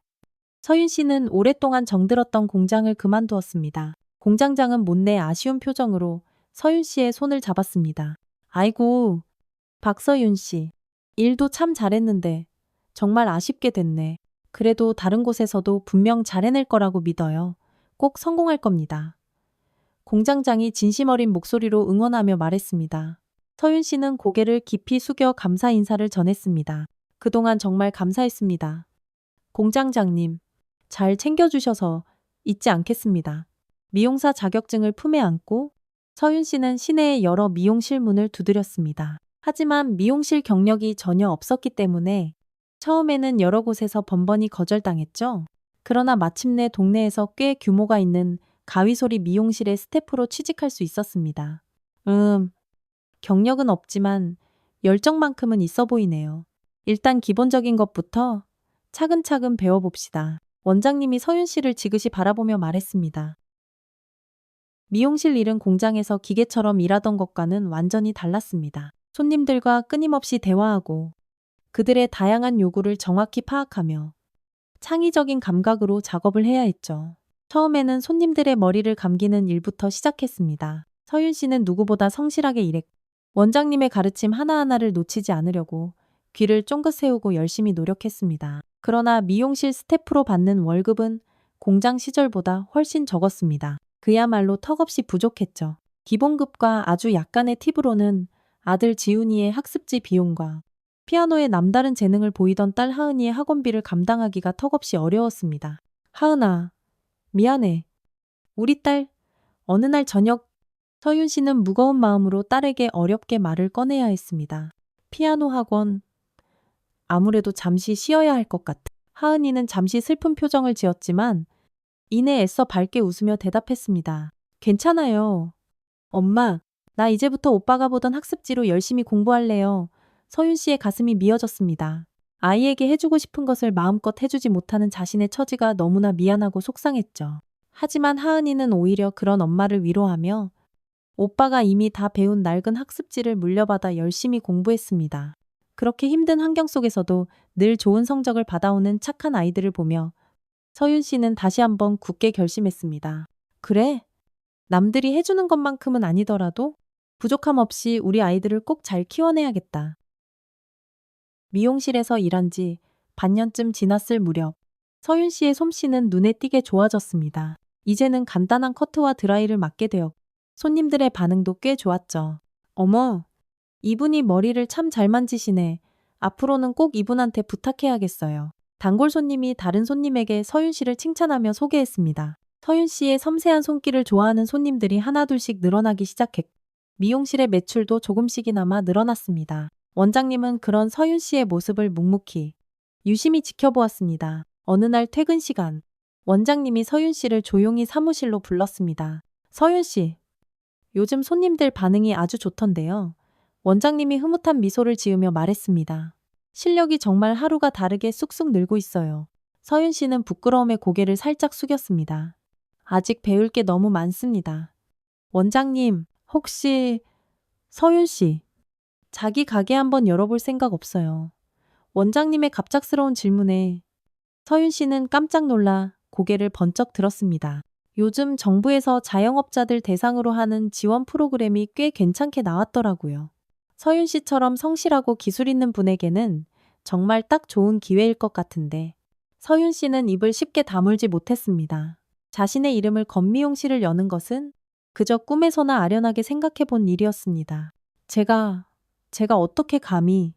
서윤 씨는 오랫동안 정들었던 공장을 그만두었습니다. 공장장은 못내 아쉬운 표정으로 서윤 씨의 손을 잡았습니다. 아이고, 박서윤 씨. 일도 참 잘했는데 정말 아쉽게 됐네. 그래도 다른 곳에서도 분명 잘 해낼 거라고 믿어요. 꼭 성공할 겁니다. 공장장이 진심 어린 목소리로 응원하며 말했습니다. 서윤 씨는 고개를 깊이 숙여 감사 인사를 전했습니다. 그동안 정말 감사했습니다. 공장장님, 잘 챙겨주셔서 잊지 않겠습니다. 미용사 자격증을 품에 안고 서윤 씨는 시내의 여러 미용실 문을 두드렸습니다. 하지만 미용실 경력이 전혀 없었기 때문에 처음에는 여러 곳에서 번번이 거절당했죠. 그러나 마침내 동네에서 꽤 규모가 있는 가위소리 미용실의 스태프로 취직할 수 있었습니다. 경력은 없지만 열정만큼은 있어 보이네요. 일단 기본적인 것부터 차근차근 배워봅시다. 원장님이 서윤 씨를 지그시 바라보며 말했습니다. 미용실 일은 공장에서 기계처럼 일하던 것과는 완전히 달랐습니다. 손님들과 끊임없이 대화하고 그들의 다양한 요구를 정확히 파악하며 창의적인 감각으로 작업을 해야 했죠. 처음에는 손님들의 머리를 감기는 일부터 시작했습니다. 서윤 씨는 누구보다 성실하게 일했고 원장님의 가르침 하나하나를 놓치지 않으려고 귀를 쫑긋 세우고 열심히 노력했습니다. 그러나 미용실 스태프로 받는 월급은 공장 시절보다 훨씬 적었습니다. 그야말로 턱없이 부족했죠. 기본급과 아주 약간의 팁으로는 아들 지훈이의 학습지 비용과 피아노에 남다른 재능을 보이던 딸 하은이의 학원비를 감당하기가 턱없이 어려웠습니다. 하은아, 미안해. 우리 딸, 어느 날 저녁 서윤 씨는 무거운 마음으로 딸에게 어렵게 말을 꺼내야 했습니다. 피아노 학원, 아무래도 잠시 쉬어야 할 것 같아. 하은이는 잠시 슬픈 표정을 지었지만 이내 애써 밝게 웃으며 대답했습니다. 괜찮아요. 엄마, 나 이제부터 오빠가 보던 학습지로 열심히 공부할래요. 서윤 씨의 가슴이 미어졌습니다. 아이에게 해주고 싶은 것을 마음껏 해주지 못하는 자신의 처지가 너무나 미안하고 속상했죠. 하지만 하은이는 오히려 그런 엄마를 위로하며 오빠가 이미 다 배운 낡은 학습지를 물려받아 열심히 공부했습니다. 그렇게 힘든 환경 속에서도 늘 좋은 성적을 받아오는 착한 아이들을 보며 서윤 씨는 다시 한번 굳게 결심했습니다. 그래, 남들이 해주는 것만큼은 아니더라도 부족함 없이 우리 아이들을 꼭 잘 키워내야겠다. 미용실에서 일한 지 반년쯤 지났을 무렵 서윤 씨의 솜씨는 눈에 띄게 좋아졌습니다. 이제는 간단한 커트와 드라이를 맡게 되었고 손님들의 반응도 꽤 좋았죠. 어머, 이분이 머리를 참 잘 만지시네. 앞으로는 꼭 이분한테 부탁해야겠어요. 단골 손님이 다른 손님에게 서윤 씨를 칭찬하며 소개했습니다. 서윤 씨의 섬세한 손길을 좋아하는 손님들이 하나둘씩 늘어나기 시작했고 미용실의 매출도 조금씩이나마 늘어났습니다. 원장님은 그런 서윤 씨의 모습을 묵묵히 유심히 지켜보았습니다. 어느 날 퇴근 시간, 원장님이 서윤 씨를 조용히 사무실로 불렀습니다. 서윤 씨, 요즘 손님들 반응이 아주 좋던데요. 원장님이 흐뭇한 미소를 지으며 말했습니다. 실력이 정말 하루가 다르게 쑥쑥 늘고 있어요. 서윤 씨는 부끄러움에 고개를 살짝 숙였습니다. 아직 배울 게 너무 많습니다. 원장님, 혹시 서윤 씨, 자기 가게 한번 열어볼 생각 없어요? 원장님의 갑작스러운 질문에 서윤 씨는 깜짝 놀라 고개를 번쩍 들었습니다. 요즘 정부에서 자영업자들 대상으로 하는 지원 프로그램이 꽤 괜찮게 나왔더라고요. 서윤 씨처럼 성실하고 기술 있는 분에게는 정말 딱 좋은 기회일 것 같은데 서윤 씨는 입을 쉽게 다물지 못했습니다. 자신의 이름을 건 미용실을 여는 것은 그저 꿈에서나 아련하게 생각해 본 일이었습니다. 제가 어떻게 감히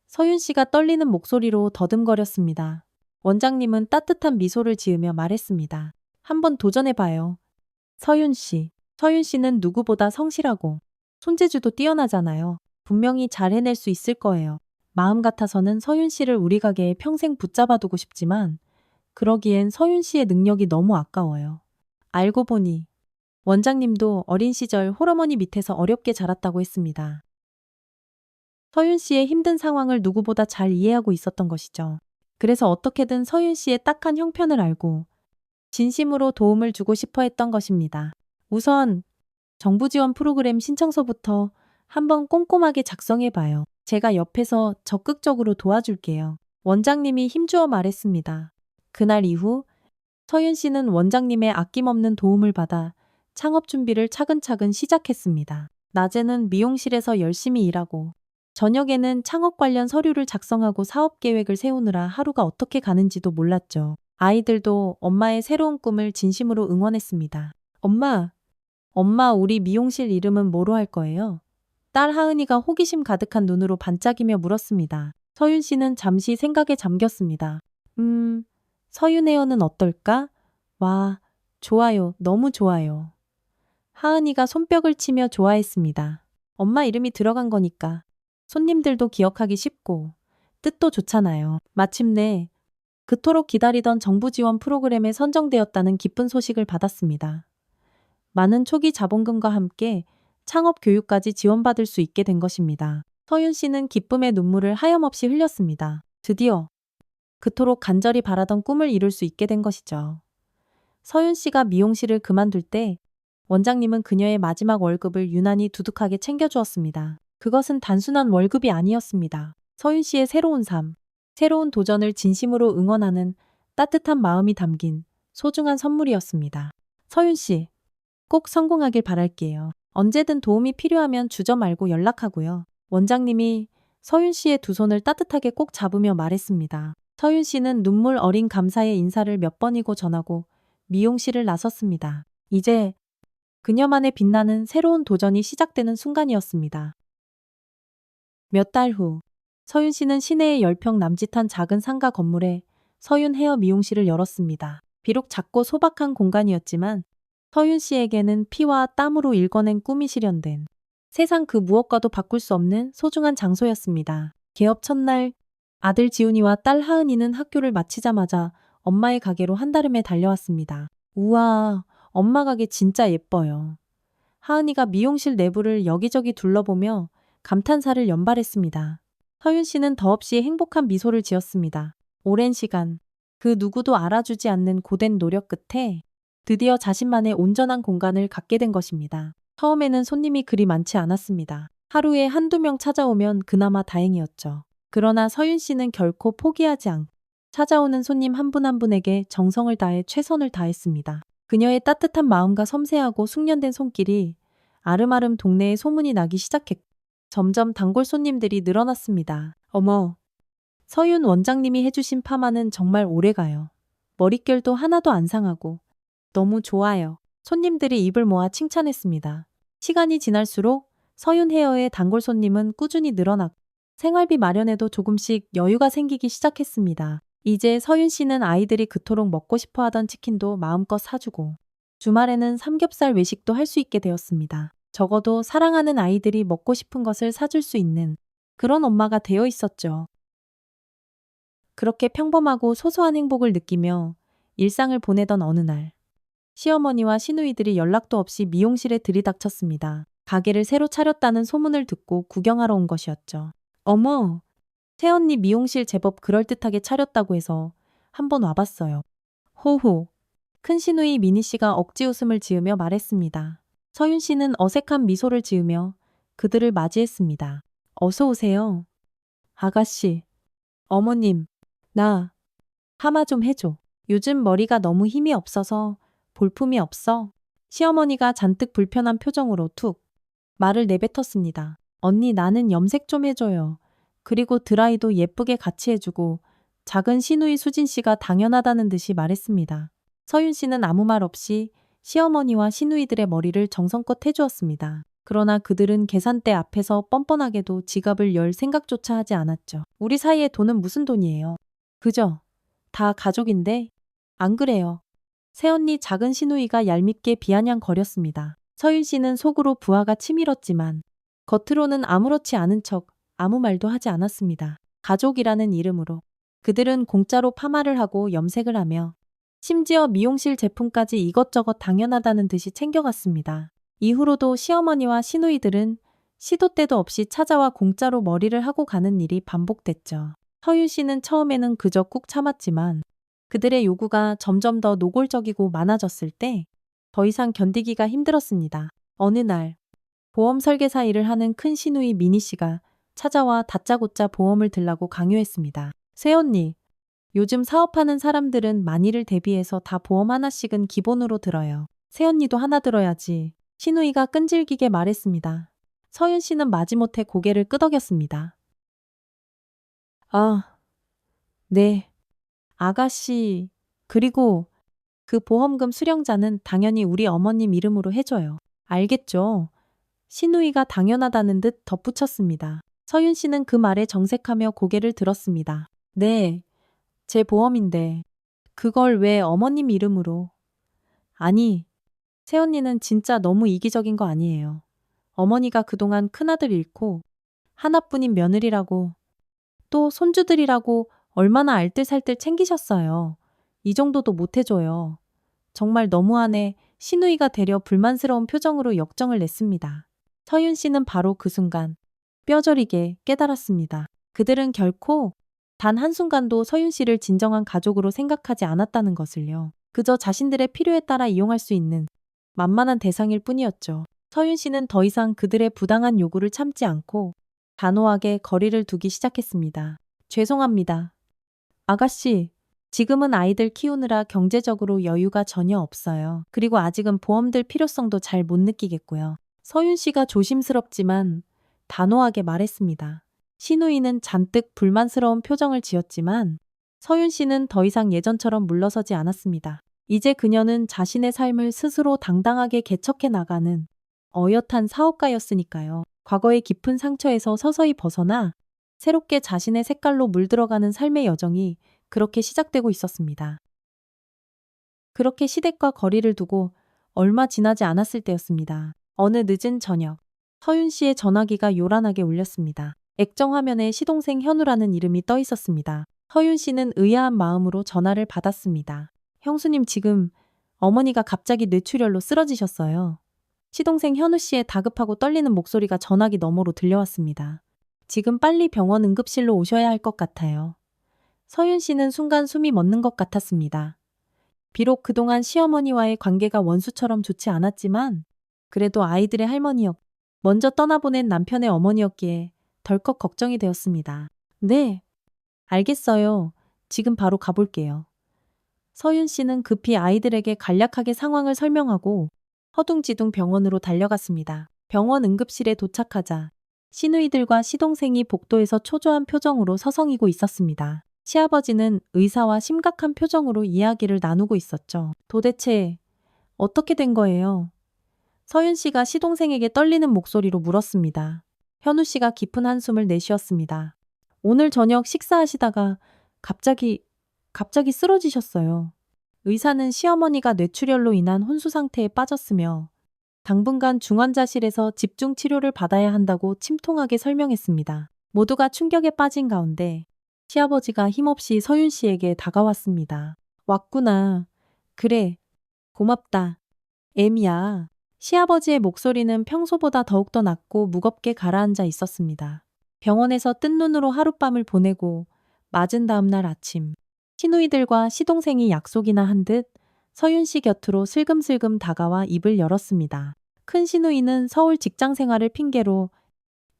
서윤 씨가 떨리는 목소리로 더듬거렸습니다. 원장님은 따뜻한 미소를 지으며 말했습니다. 한번 도전해봐요. 서윤 씨. 서윤 씨는 누구보다 성실하고 손재주도 뛰어나잖아요. 분명히 잘 해낼 수 있을 거예요. 마음 같아서는 서윤 씨를 우리 가게에 평생 붙잡아두고 싶지만 그러기엔 서윤 씨의 능력이 너무 아까워요. 알고 보니 원장님도 어린 시절 홀어머니 밑에서 어렵게 자랐다고 했습니다. 서윤 씨의 힘든 상황을 누구보다 잘 이해하고 있었던 것이죠. 그래서 어떻게든 서윤 씨의 딱한 형편을 알고 진심으로 도움을 주고 싶어 했던 것입니다. 우선 정부 지원 프로그램 신청서부터 한번 꼼꼼하게 작성해봐요. 제가 옆에서 적극적으로 도와줄게요. 원장님이 힘주어 말했습니다. 그날 이후 서윤 씨는 원장님의 아낌없는 도움을 받아 창업 준비를 차근차근 시작했습니다. 낮에는 미용실에서 열심히 일하고 저녁에는 창업 관련 서류를 작성하고 사업 계획을 세우느라 하루가 어떻게 가는지도 몰랐죠. 아이들도 엄마의 새로운 꿈을 진심으로 응원했습니다. 엄마, 우리 미용실 이름은 뭐로 할 거예요? 딸 하은이가 호기심 가득한 눈으로 반짝이며 물었습니다. 서윤 씨는 잠시 생각에 잠겼습니다. 서윤 헤어는 어떨까? 와, 좋아요. 너무 좋아요. 하은이가 손뼉을 치며 좋아했습니다. 엄마 이름이 들어간 거니까 손님들도 기억하기 쉽고 뜻도 좋잖아요. 마침내 그토록 기다리던 정부 지원 프로그램에 선정되었다는 기쁜 소식을 받았습니다. 많은 초기 자본금과 함께 창업 교육까지 지원받을 수 있게 된 것입니다. 서윤 씨는 기쁨의 눈물을 하염없이 흘렸습니다. 드디어 그토록 간절히 바라던 꿈을 이룰 수 있게 된 것이죠. 서윤 씨가 미용실을 그만둘 때 원장님은 그녀의 마지막 월급을 유난히 두둑하게 챙겨주었습니다. 그것은 단순한 월급이 아니었습니다. 서윤 씨의 새로운 삶, 새로운 도전을 진심으로 응원하는 따뜻한 마음이 담긴 소중한 선물이었습니다. 서윤 씨, 꼭 성공하길 바랄게요. 언제든 도움이 필요하면 주저 말고 연락하고요. 원장님이 서윤 씨의 두 손을 따뜻하게 꼭 잡으며 말했습니다. 서윤 씨는 눈물 어린 감사의 인사를 몇 번이고 전하고 미용실을 나섰습니다. 이제 그녀만의 빛나는 새로운 도전이 시작되는 순간이었습니다. 몇 달 후, 서윤 씨는 시내의 10평 남짓한 작은 상가 건물에 서윤 헤어 미용실을 열었습니다. 비록 작고 소박한 공간이었지만 서윤 씨에게는 피와 땀으로 일궈낸 꿈이 실현된 세상 그 무엇과도 바꿀 수 없는 소중한 장소였습니다. 개업 첫날, 아들 지훈이와 딸 하은이는 학교를 마치자마자 엄마의 가게로 한달음에 달려왔습니다. 우와, 엄마 가게 진짜 예뻐요. 하은이가 미용실 내부를 여기저기 둘러보며 감탄사를 연발했습니다. 서윤 씨는 더없이 행복한 미소를 지었습니다. 오랜 시간, 그 누구도 알아주지 않는 고된 노력 끝에 드디어 자신만의 온전한 공간을 갖게 된 것입니다. 처음에는 손님이 그리 많지 않았습니다. 하루에 한두 명 찾아오면 그나마 다행이었죠. 그러나 서윤 씨는 결코 포기하지 않고 찾아오는 손님 한 분 한 분에게 정성을 다해 최선을 다했습니다. 그녀의 따뜻한 마음과 섬세하고 숙련된 손길이 아름아름 동네에 소문이 나기 시작했고 점점 단골 손님들이 늘어났습니다. 어머, 서윤 원장님이 해주신 파마는 정말 오래가요. 머릿결도 하나도 안 상하고 너무 좋아요. 손님들이 입을 모아 칭찬했습니다. 시간이 지날수록 서윤 헤어의 단골 손님은 꾸준히 늘어났고 생활비 마련에도 조금씩 여유가 생기기 시작했습니다. 이제 서윤 씨는 아이들이 그토록 먹고 싶어 하던 치킨도 마음껏 사주고 주말에는 삼겹살 외식도 할 수 있게 되었습니다. 적어도 사랑하는 아이들이 먹고 싶은 것을 사줄 수 있는 그런 엄마가 되어 있었죠. 그렇게 평범하고 소소한 행복을 느끼며 일상을 보내던 어느 날, 시어머니와 시누이들이 연락도 없이 미용실에 들이닥쳤습니다. 가게를 새로 차렸다는 소문을 듣고 구경하러 온 것이었죠. 어머, 새언니 미용실 제법 그럴듯하게 차렸다고 해서 한번 와봤어요. 호호. 큰 시누이 미니 씨가 억지 웃음을 지으며 말했습니다. 서윤 씨는 어색한 미소를 지으며 그들을 맞이했습니다. 어서 오세요. 아가씨. 어머님. 나 파마 좀 해줘. 요즘 머리가 너무 힘이 없어서 볼품이 없어. 시어머니가 잔뜩 불편한 표정으로 툭 말을 내뱉었습니다. 언니 나는 염색 좀 해줘요. 그리고 드라이도 예쁘게 같이 해주고 작은 시누이 수진 씨가 당연하다는 듯이 말했습니다. 서윤 씨는 아무 말 없이 시어머니와 시누이들의 머리를 정성껏 해주었습니다. 그러나 그들은 계산대 앞에서 뻔뻔하게도 지갑을 열 생각조차 하지 않았죠. 우리 사이의 돈은 무슨 돈이에요? 그죠? 다 가족인데? 안 그래요. 새언니 작은 시누이가 얄밉게 비아냥거렸습니다. 서윤 씨는 속으로 부하가 치밀었지만 겉으로는 아무렇지 않은 척 아무 말도 하지 않았습니다. 가족이라는 이름으로 그들은 공짜로 파마를 하고 염색을 하며 심지어 미용실 제품까지 이것저것 당연하다는 듯이 챙겨갔습니다. 이후로도 시어머니와 시누이들은 시도 때도 없이 찾아와 공짜로 머리를 하고 가는 일이 반복됐죠. 서윤 씨는 처음에는 그저 꾹 참았지만 그들의 요구가 점점 더 노골적이고 많아졌을 때 더 이상 견디기가 힘들었습니다. 어느 날 보험 설계사 일을 하는 큰 시누이 미니 씨가 찾아와 다짜고짜 보험을 들라고 강요했습니다. 새언니, 요즘 사업하는 사람들은 만일을 대비해서 다 보험 하나씩은 기본으로 들어요. 새언니도 하나 들어야지. 신우이가 끈질기게 말했습니다. 서윤 씨는 마지못해 고개를 끄덕였습니다. 아, 네. 아가씨, 그리고 그 보험금 수령자는 당연히 우리 어머님 이름으로 해줘요. 알겠죠? 신우이가 당연하다는 듯 덧붙였습니다. 서윤 씨는 그 말에 정색하며 고개를 들었습니다. 네, 제 보험인데 그걸 왜 어머님 이름으로? 아니, 새언니는 진짜 너무 이기적인 거 아니에요. 어머니가 그동안 큰아들 잃고 하나뿐인 며느리라고 또 손주들이라고 얼마나 알뜰살뜰 챙기셨어요. 이 정도도 못 해줘요. 정말 너무하네. 신우이가 되려 불만스러운 표정으로 역정을 냈습니다. 서윤 씨는 바로 그 순간 뼈저리게 깨달았습니다. 그들은 결코 단 한순간도 서윤 씨를 진정한 가족으로 생각하지 않았다는 것을요. 그저 자신들의 필요에 따라 이용할 수 있는 만만한 대상일 뿐이었죠. 서윤 씨는 더 이상 그들의 부당한 요구를 참지 않고 단호하게 거리를 두기 시작했습니다. 죄송합니다. 아가씨, 지금은 아이들 키우느라 경제적으로 여유가 전혀 없어요. 그리고 아직은 보험 들 필요성도 잘 못 느끼겠고요. 서윤 씨가 조심스럽지만 단호하게 말했습니다. 신우이는 잔뜩 불만스러운 표정을 지었지만 서윤 씨는 더 이상 예전처럼 물러서지 않았습니다. 이제 그녀는 자신의 삶을 스스로 당당하게 개척해 나가는 어엿한 사업가였으니까요. 과거의 깊은 상처에서 서서히 벗어나 새롭게 자신의 색깔로 물들어가는 삶의 여정이 그렇게 시작되고 있었습니다. 그렇게 시댁과 거리를 두고 얼마 지나지 않았을 때였습니다. 어느 늦은 저녁, 서윤 씨의 전화기가 요란하게 울렸습니다. 액정 화면에 시동생 현우라는 이름이 떠 있었습니다. 서윤 씨는 의아한 마음으로 전화를 받았습니다. 형수님, 지금 어머니가 갑자기 뇌출혈로 쓰러지셨어요. 시동생 현우 씨의 다급하고 떨리는 목소리가 전화기 너머로 들려왔습니다. 지금 빨리 병원 응급실로 오셔야 할 것 같아요. 서윤 씨는 순간 숨이 멎는 것 같았습니다. 비록 그동안 시어머니와의 관계가 원수처럼 좋지 않았지만 그래도 아이들의 할머니였, 먼저 떠나보낸 남편의 어머니였기에 덜컥 걱정이 되었습니다. 네, 알겠어요. 지금 바로 가볼게요. 서윤 씨는 급히 아이들에게 간략하게 상황을 설명하고 허둥지둥 병원으로 달려갔습니다. 병원 응급실에 도착하자 시누이들과 시동생이 복도에서 초조한 표정으로 서성이고 있었습니다. 시아버지는 의사와 심각한 표정으로 이야기를 나누고 있었죠. 도대체 어떻게 된 거예요? 서윤 씨가 시동생에게 떨리는 목소리로 물었습니다. 현우 씨가 깊은 한숨을 내쉬었습니다. 오늘 저녁 식사하시다가 갑자기 쓰러지셨어요. 의사는 시어머니가 뇌출혈로 인한 혼수 상태에 빠졌으며 당분간 중환자실에서 집중 치료를 받아야 한다고 침통하게 설명했습니다. 모두가 충격에 빠진 가운데 시아버지가 힘없이 서윤 씨에게 다가왔습니다. 왔구나. 그래. 고맙다. 애미야. 시아버지의 목소리는 평소보다 더욱더 낮고 무겁게 가라앉아 있었습니다. 병원에서 뜬 눈으로 하룻밤을 보내고 맞은 다음 날 아침 시누이들과 시동생이 약속이나 한 듯 서윤 씨 곁으로 슬금슬금 다가와 입을 열었습니다. 큰 시누이는 서울 직장 생활을 핑계로,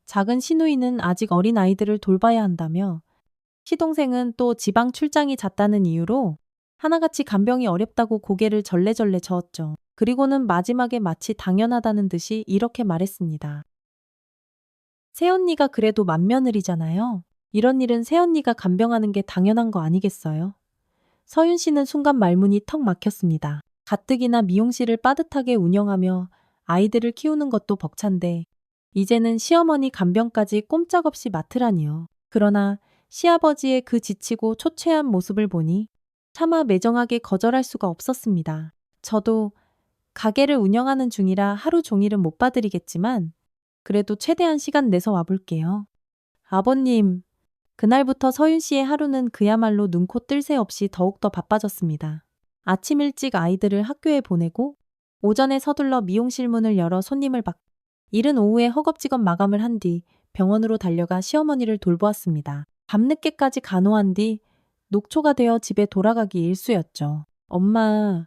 작은 시누이는 아직 어린 아이들을 돌봐야 한다며, 시동생은 또 지방 출장이 잦다는 이유로 하나같이 간병이 어렵다고 고개를 절레절레 저었죠. 그리고는 마지막에 마치 당연하다는 듯이 이렇게 말했습니다. 새언니가 그래도 맏며느리잖아요. 이런 일은 새언니가 간병하는 게 당연한 거 아니겠어요? 서윤 씨는 순간 말문이 턱 막혔습니다. 가뜩이나 미용실을 빠듯하게 운영하며 아이들을 키우는 것도 벅찬데 이제는 시어머니 간병까지 꼼짝없이 맡으라니요. 그러나 시아버지의 그 지치고 초췌한 모습을 보니 차마 매정하게 거절할 수가 없었습니다. 저도 가게를 운영하는 중이라 하루 종일은 못 봐드리겠지만 그래도 최대한 시간 내서 와볼게요. 아버님, 그날부터 서윤 씨의 하루는 그야말로 눈코 뜰 새 없이 더욱더 바빠졌습니다. 아침 일찍 아이들을 학교에 보내고 오전에 서둘러 미용실 문을 열어 손님을 받고 이른 오후에 허겁지겁 마감을 한 뒤 병원으로 달려가 시어머니를 돌보았습니다. 밤늦게까지 간호한 뒤 녹초가 되어 집에 돌아가기 일쑤였죠. 엄마,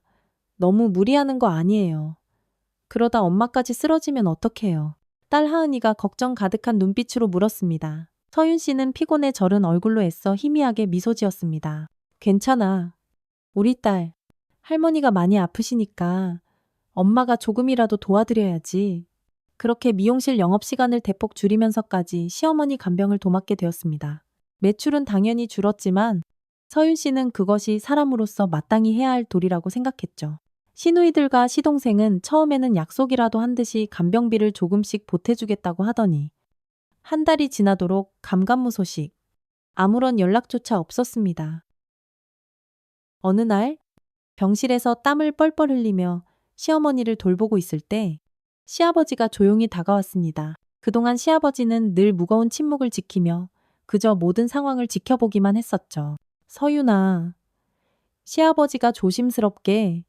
너무 무리하는 거 아니에요. 그러다 엄마까지 쓰러지면 어떡해요. 딸 하은이가 걱정 가득한 눈빛으로 물었습니다. 서윤 씨는 피곤에 절은 얼굴로 애써 희미하게 미소 지었습니다. 괜찮아. 우리 딸, 할머니가 많이 아프시니까 엄마가 조금이라도 도와드려야지. 그렇게 미용실 영업시간을 대폭 줄이면서까지 시어머니 간병을 도맡게 되었습니다. 매출은 당연히 줄었지만 서윤 씨는 그것이 사람으로서 마땅히 해야 할 도리라고 생각했죠. 시누이들과 시동생은 처음에는 약속이라도 한 듯이 간병비를 조금씩 보태주겠다고 하더니 한 달이 지나도록 감감무소식, 아무런 연락조차 없었습니다. 어느 날 병실에서 땀을 뻘뻘 흘리며 시어머니를 돌보고 있을 때 시아버지가 조용히 다가왔습니다. 그동안 시아버지는 늘 무거운 침묵을 지키며 그저 모든 상황을 지켜보기만 했었죠. 서윤아, 시아버지가 조심스럽게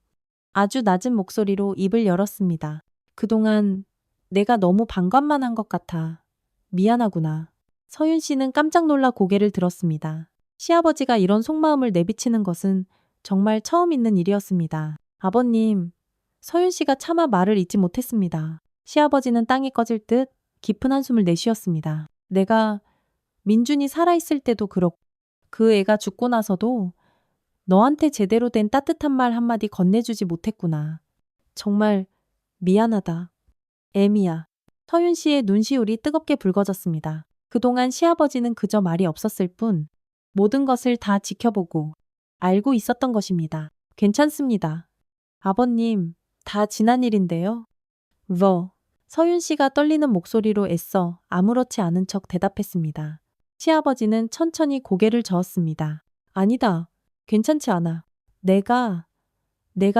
아주 낮은 목소리로 입을 열었습니다. 그동안 내가 너무 방관만 한 것 같아. 미안하구나. 서윤 씨는 깜짝 놀라 고개를 들었습니다. 시아버지가 이런 속마음을 내비치는 것은 정말 처음 있는 일이었습니다. 아버님, 서윤 씨가 차마 말을 잇지 못했습니다. 시아버지는 땅이 꺼질 듯 깊은 한숨을 내쉬었습니다. 내가 민준이 살아있을 때도 그렇고 그 애가 죽고 나서도 너한테 제대로 된 따뜻한 말 한마디 건네주지 못했구나. 정말 미안하다. 애미야. 서윤 씨의 눈시울이 뜨겁게 붉어졌습니다. 그동안 시아버지는 그저 말이 없었을 뿐 모든 것을 다 지켜보고 알고 있었던 것입니다. 괜찮습니다. 아버님, 다 지난 일인데요. 서윤 씨가 떨리는 목소리로 애써 아무렇지 않은 척 대답했습니다. 시아버지는 천천히 고개를 저었습니다. 아니다. 괜찮지 않아. 내가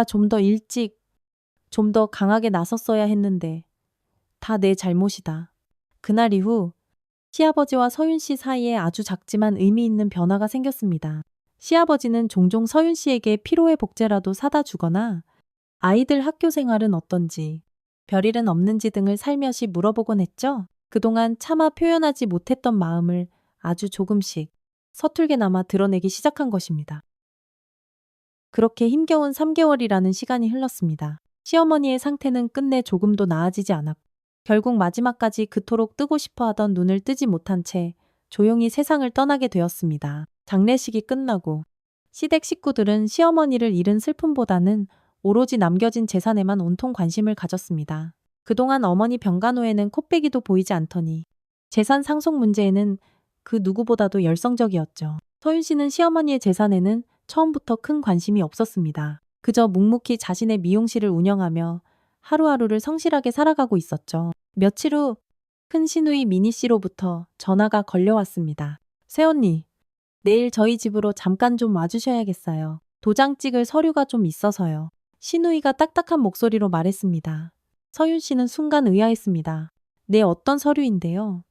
좀 더 일찍, 좀 더 강하게 나섰어야 했는데 다 내 잘못이다. 그날 이후 시아버지와 서윤 씨 사이에 아주 작지만 의미 있는 변화가 생겼습니다. 시아버지는 종종 서윤 씨에게 피로의 복제라도 사다 주거나 아이들 학교 생활은 어떤지, 별일은 없는지 등을 살며시 물어보곤 했죠. 그동안 차마 표현하지 못했던 마음을 아주 조금씩 서툴게나마 드러내기 시작한 것입니다. 그렇게 힘겨운 3개월이라는 시간이 흘렀습니다. 시어머니의 상태는 끝내 조금도 나아지지 않았고 결국 마지막까지 그토록 뜨고 싶어 하던 눈을 뜨지 못한 채 조용히 세상을 떠나게 되었습니다. 장례식이 끝나고 시댁 식구들은 시어머니를 잃은 슬픔보다는 오로지 남겨진 재산에만 온통 관심을 가졌습니다. 그동안 어머니 병간 후에는 코빼기도 보이지 않더니 재산 상속 문제에는 그 누구보다도 열성적이었죠. 서윤 씨는 시어머니의 재산에는 처음부터 큰 관심이 없었습니다. 그저 묵묵히 자신의 미용실을 운영하며 하루하루를 성실하게 살아가고 있었죠. 며칠 후 큰 시누이 미니 씨로부터 전화가 걸려왔습니다. 새언니, 내일 저희 집으로 잠깐 좀 와주셔야겠어요. 도장 찍을 서류가 좀 있어서요. 시누이가 딱딱한 목소리로 말했습니다. 서윤 씨는 순간 의아했습니다. 네, 어떤 서류인데요?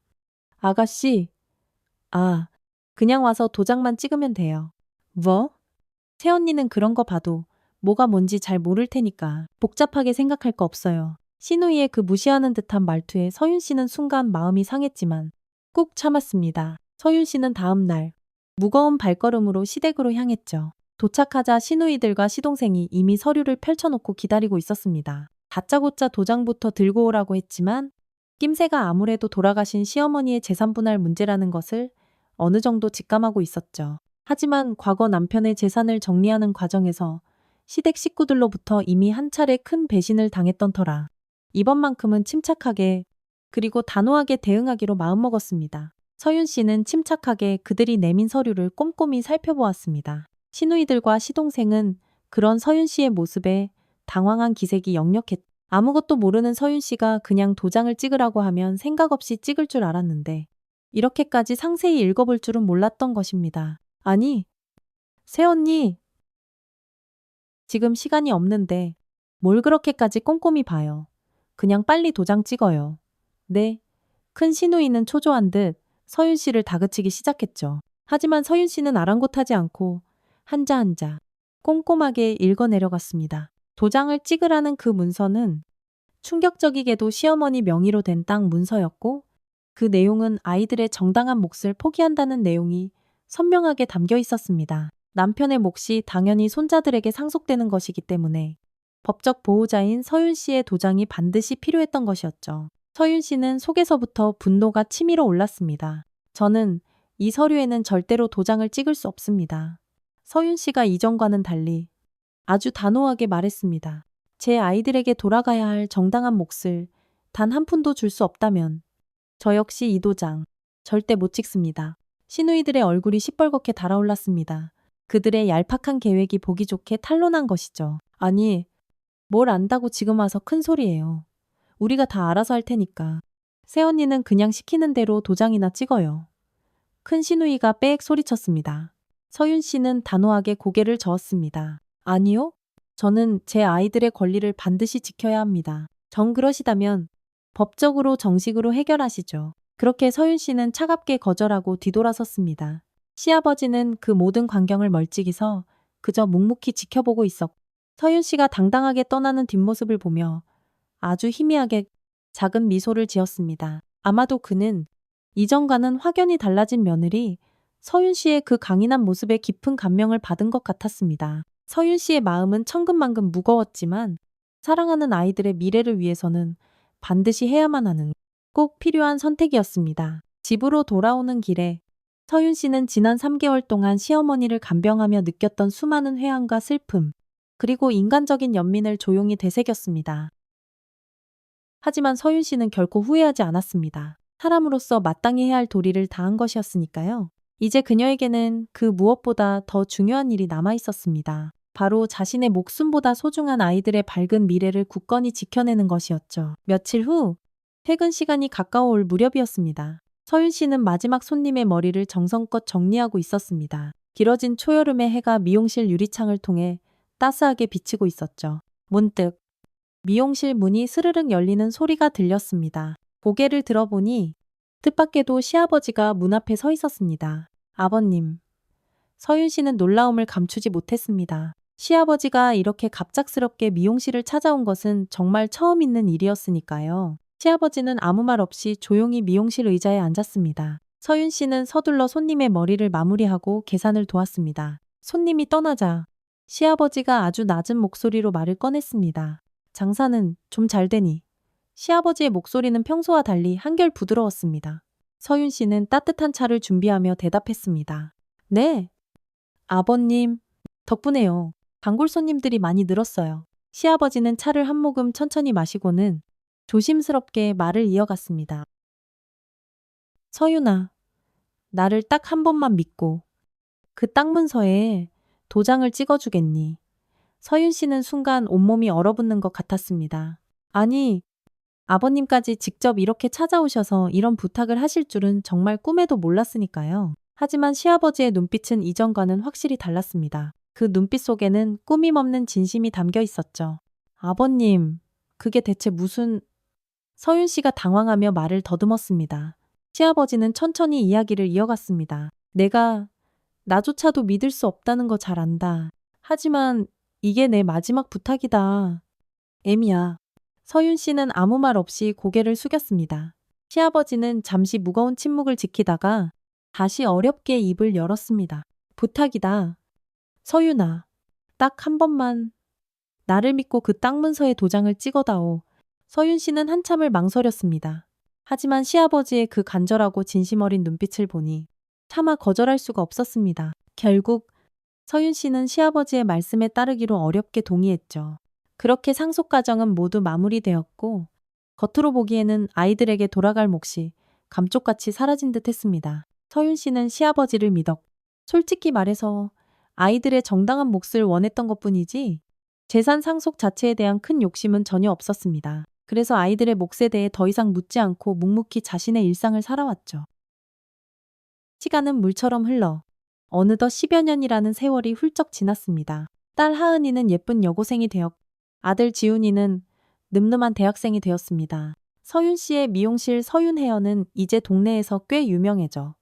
아가씨, 그냥 와서 도장만 찍으면 돼요. 뭐? 새언니는 그런 거 봐도 뭐가 뭔지 잘 모를 테니까 복잡하게 생각할 거 없어요. 시누이의 그 무시하는 듯한 말투에 서윤 씨는 순간 마음이 상했지만 꾹 참았습니다. 서윤 씨는 다음 날 무거운 발걸음으로 시댁으로 향했죠. 도착하자 시누이들과 시동생이 이미 서류를 펼쳐놓고 기다리고 있었습니다. 다짜고짜 도장부터 들고 오라고 했지만 낌새가 아무래도 돌아가신 시어머니의 재산 분할 문제라는 것을 어느 정도 직감하고 있었죠. 하지만 과거 남편의 재산을 정리하는 과정에서 시댁 식구들로부터 이미 한 차례 큰 배신을 당했던 터라 이번만큼은 침착하게 그리고 단호하게 대응하기로 마음먹었습니다. 서윤 씨는 침착하게 그들이 내민 서류를 꼼꼼히 살펴보았습니다. 시누이들과 시동생은 그런 서윤 씨의 모습에 당황한 기색이 역력했. 아무것도 모르는 서윤 씨가 그냥 도장을 찍으라고 하면 생각 없이 찍을 줄 알았는데 이렇게까지 상세히 읽어볼 줄은 몰랐던 것입니다. 아니, 새언니, 지금 시간이 없는데 뭘 그렇게까지 꼼꼼히 봐요. 그냥 빨리 도장 찍어요. 네. 큰 시누이는 초조한 듯 서윤 씨를 다그치기 시작했죠. 하지만 서윤 씨는 아랑곳하지 않고 한자 한자 꼼꼼하게 읽어 내려갔습니다. 도장을 찍으라는 그 문서는 충격적이게도 시어머니 명의로 된 땅 문서였고 그 내용은 아이들의 정당한 몫을 포기한다는 내용이 선명하게 담겨 있었습니다. 남편의 몫이 당연히 손자들에게 상속되는 것이기 때문에 법적 보호자인 서윤 씨의 도장이 반드시 필요했던 것이었죠. 서윤 씨는 속에서부터 분노가 치밀어 올랐습니다. 저는 이 서류에는 절대로 도장을 찍을 수 없습니다. 서윤 씨가 이전과는 달리 아주 단호하게 말했습니다. 제 아이들에게 돌아가야 할 정당한 몫을 단 한 푼도 줄 수 없다면 저 역시 이 도장 절대 못 찍습니다. 시누이들의 얼굴이 시뻘겋게 달아올랐습니다. 그들의 얄팍한 계획이 보기 좋게 탄로난 것이죠. 아니, 뭘 안다고 지금 와서 큰 소리예요. 우리가 다 알아서 할 테니까. 새언니는 그냥 시키는 대로 도장이나 찍어요. 큰 시누이가 빽 소리쳤습니다. 서윤 씨는 단호하게 고개를 저었습니다. 아니요. 저는 제 아이들의 권리를 반드시 지켜야 합니다. 정 그러시다면 법적으로 정식으로 해결하시죠. 그렇게 서윤 씨는 차갑게 거절하고 뒤돌아섰습니다. 시아버지는 그 모든 광경을 멀찍이서 그저 묵묵히 지켜보고 있었고 서윤 씨가 당당하게 떠나는 뒷모습을 보며 아주 희미하게 작은 미소를 지었습니다. 아마도 그는 이전과는 확연히 달라진 며느리 서윤 씨의 그 강인한 모습에 깊은 감명을 받은 것 같았습니다. 서윤 씨의 마음은 천근만근 무거웠지만 사랑하는 아이들의 미래를 위해서는 반드시 해야만 하는 꼭 필요한 선택이었습니다. 집으로 돌아오는 길에 서윤 씨는 지난 3개월 동안 시어머니를 간병하며 느꼈던 수많은 회한과 슬픔, 그리고 인간적인 연민을 조용히 되새겼습니다. 하지만 서윤 씨는 결코 후회하지 않았습니다. 사람으로서 마땅히 해야 할 도리를 다한 것이었으니까요. 이제 그녀에게는 그 무엇보다 더 중요한 일이 남아 있었습니다. 바로 자신의 목숨보다 소중한 아이들의 밝은 미래를 굳건히 지켜내는 것이었죠. 며칠 후 퇴근 시간이 가까워올 무렵이었습니다. 서윤 씨는 마지막 손님의 머리를 정성껏 정리하고 있었습니다. 길어진 초여름의 해가 미용실 유리창을 통해 따스하게 비치고 있었죠. 문득 미용실 문이 스르륵 열리는 소리가 들렸습니다. 고개를 들어보니 뜻밖에도 시아버지가 문 앞에 서 있었습니다. 아버님. 서윤 씨는 놀라움을 감추지 못했습니다. 시아버지가 이렇게 갑작스럽게 미용실을 찾아온 것은 정말 처음 있는 일이었으니까요. 시아버지는 아무 말 없이 조용히 미용실 의자에 앉았습니다. 서윤 씨는 서둘러 손님의 머리를 마무리하고 계산을 도왔습니다. 손님이 떠나자 시아버지가 아주 낮은 목소리로 말을 꺼냈습니다. 장사는 좀 잘 되니. 시아버지의 목소리는 평소와 달리 한결 부드러웠습니다. 서윤 씨는 따뜻한 차를 준비하며 대답했습니다. 네. 아버님, 덕분에요. 단골 손님들이 많이 늘었어요. 시아버지는 차를 한 모금 천천히 마시고는 조심스럽게 말을 이어갔습니다. 서윤아, 나를 딱 한 번만 믿고 그 땅 문서에 도장을 찍어주겠니? 서윤 씨는 순간 온몸이 얼어붙는 것 같았습니다. 아니, 아버님까지 직접 이렇게 찾아오셔서 이런 부탁을 하실 줄은 정말 꿈에도 몰랐으니까요. 하지만 시아버지의 눈빛은 이전과는 확실히 달랐습니다. 그 눈빛 속에는 꾸밈 없는 진심이 담겨 있었죠. 아버님, 그게 대체 무슨... 서윤 씨가 당황하며 말을 더듬었습니다. 시아버지는 천천히 이야기를 이어갔습니다. 내가 나조차도 믿을 수 없다는 거 잘 안다. 하지만 이게 내 마지막 부탁이다. 애미야. 서윤 씨는 아무 말 없이 고개를 숙였습니다. 시아버지는 잠시 무거운 침묵을 지키다가 다시 어렵게 입을 열었습니다. 부탁이다. 서윤아, 딱 한 번만 나를 믿고 그 땅 문서에 도장을 찍어다오. 서윤 씨는 한참을 망설였습니다. 하지만 시아버지의 그 간절하고 진심 어린 눈빛을 보니 차마 거절할 수가 없었습니다. 결국 서윤 씨는 시아버지의 말씀에 따르기로 어렵게 동의했죠. 그렇게 상속 과정은 모두 마무리되었고 겉으로 보기에는 아이들에게 돌아갈 몫이 감쪽같이 사라진 듯 했습니다. 서윤 씨는 시아버지를 믿었고 솔직히 말해서 아이들의 정당한 몫을 원했던 것뿐이지 재산 상속 자체에 대한 큰 욕심은 전혀 없었습니다. 그래서 아이들의 몫에 대해 더 이상 묻지 않고 묵묵히 자신의 일상을 살아왔죠. 시간은 물처럼 흘러 어느덧 10여 년이라는 세월이 훌쩍 지났습니다. 딸 하은이는 예쁜 여고생이 되었고 아들 지훈이는 늠름한 대학생이 되었습니다. 서윤 씨의 미용실 서윤 헤어는 이제 동네에서 꽤 유명해져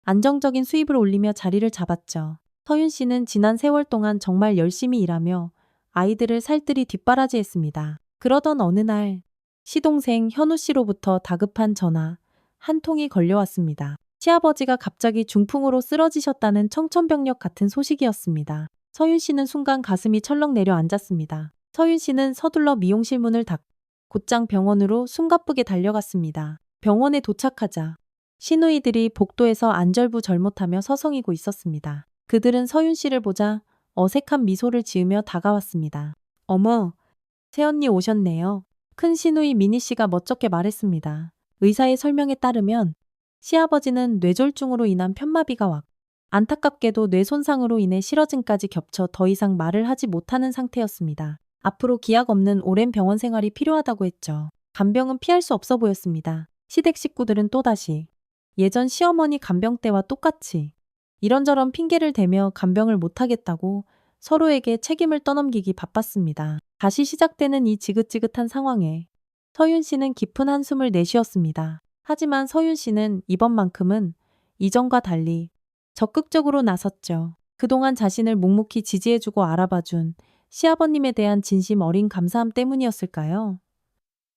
안정적인 수입을 올리며 자리를 잡았죠. 서윤 씨는 지난 세월 동안 정말 열심히 일하며 아이들을 살뜰히 뒷바라지했습니다. 그러던 어느 날 시동생 현우 씨로부터 다급한 전화 한 통이 걸려왔습니다. 시아버지가 갑자기 중풍으로 쓰러지셨다는 청천벽력 같은 소식이었습니다. 서윤 씨는 순간 가슴이 철렁 내려앉았습니다. 서윤 씨는 서둘러 미용실 문을 닫고 곧장 병원으로 숨가쁘게 달려갔습니다. 병원에 도착하자 시누이들이 복도에서 안절부절못하며 서성이고 있었습니다. 그들은 서윤 씨를 보자 어색한 미소를 지으며 다가왔습니다. 어머, 새언니 오셨네요. 큰 시누이 미니 씨가 멋쩍게 말했습니다. 의사의 설명에 따르면 시아버지는 뇌졸중으로 인한 편마비가 왔고 안타깝게도 뇌 손상으로 인해 실어증까지 겹쳐 더 이상 말을 하지 못하는 상태였습니다. 앞으로 기약 없는 오랜 병원 생활이 필요하다고 했죠. 간병은 피할 수 없어 보였습니다. 시댁 식구들은 또다시 예전 시어머니 간병 때와 똑같이 이런저런 핑계를 대며 간병을 못하겠다고 서로에게 책임을 떠넘기기 바빴습니다. 다시 시작되는 이 지긋지긋한 상황에 서윤 씨는 깊은 한숨을 내쉬었습니다. 하지만 서윤 씨는 이번만큼은 이전과 달리 적극적으로 나섰죠. 그동안 자신을 묵묵히 지지해주고 알아봐준 시아버님에 대한 진심 어린 감사함 때문이었을까요?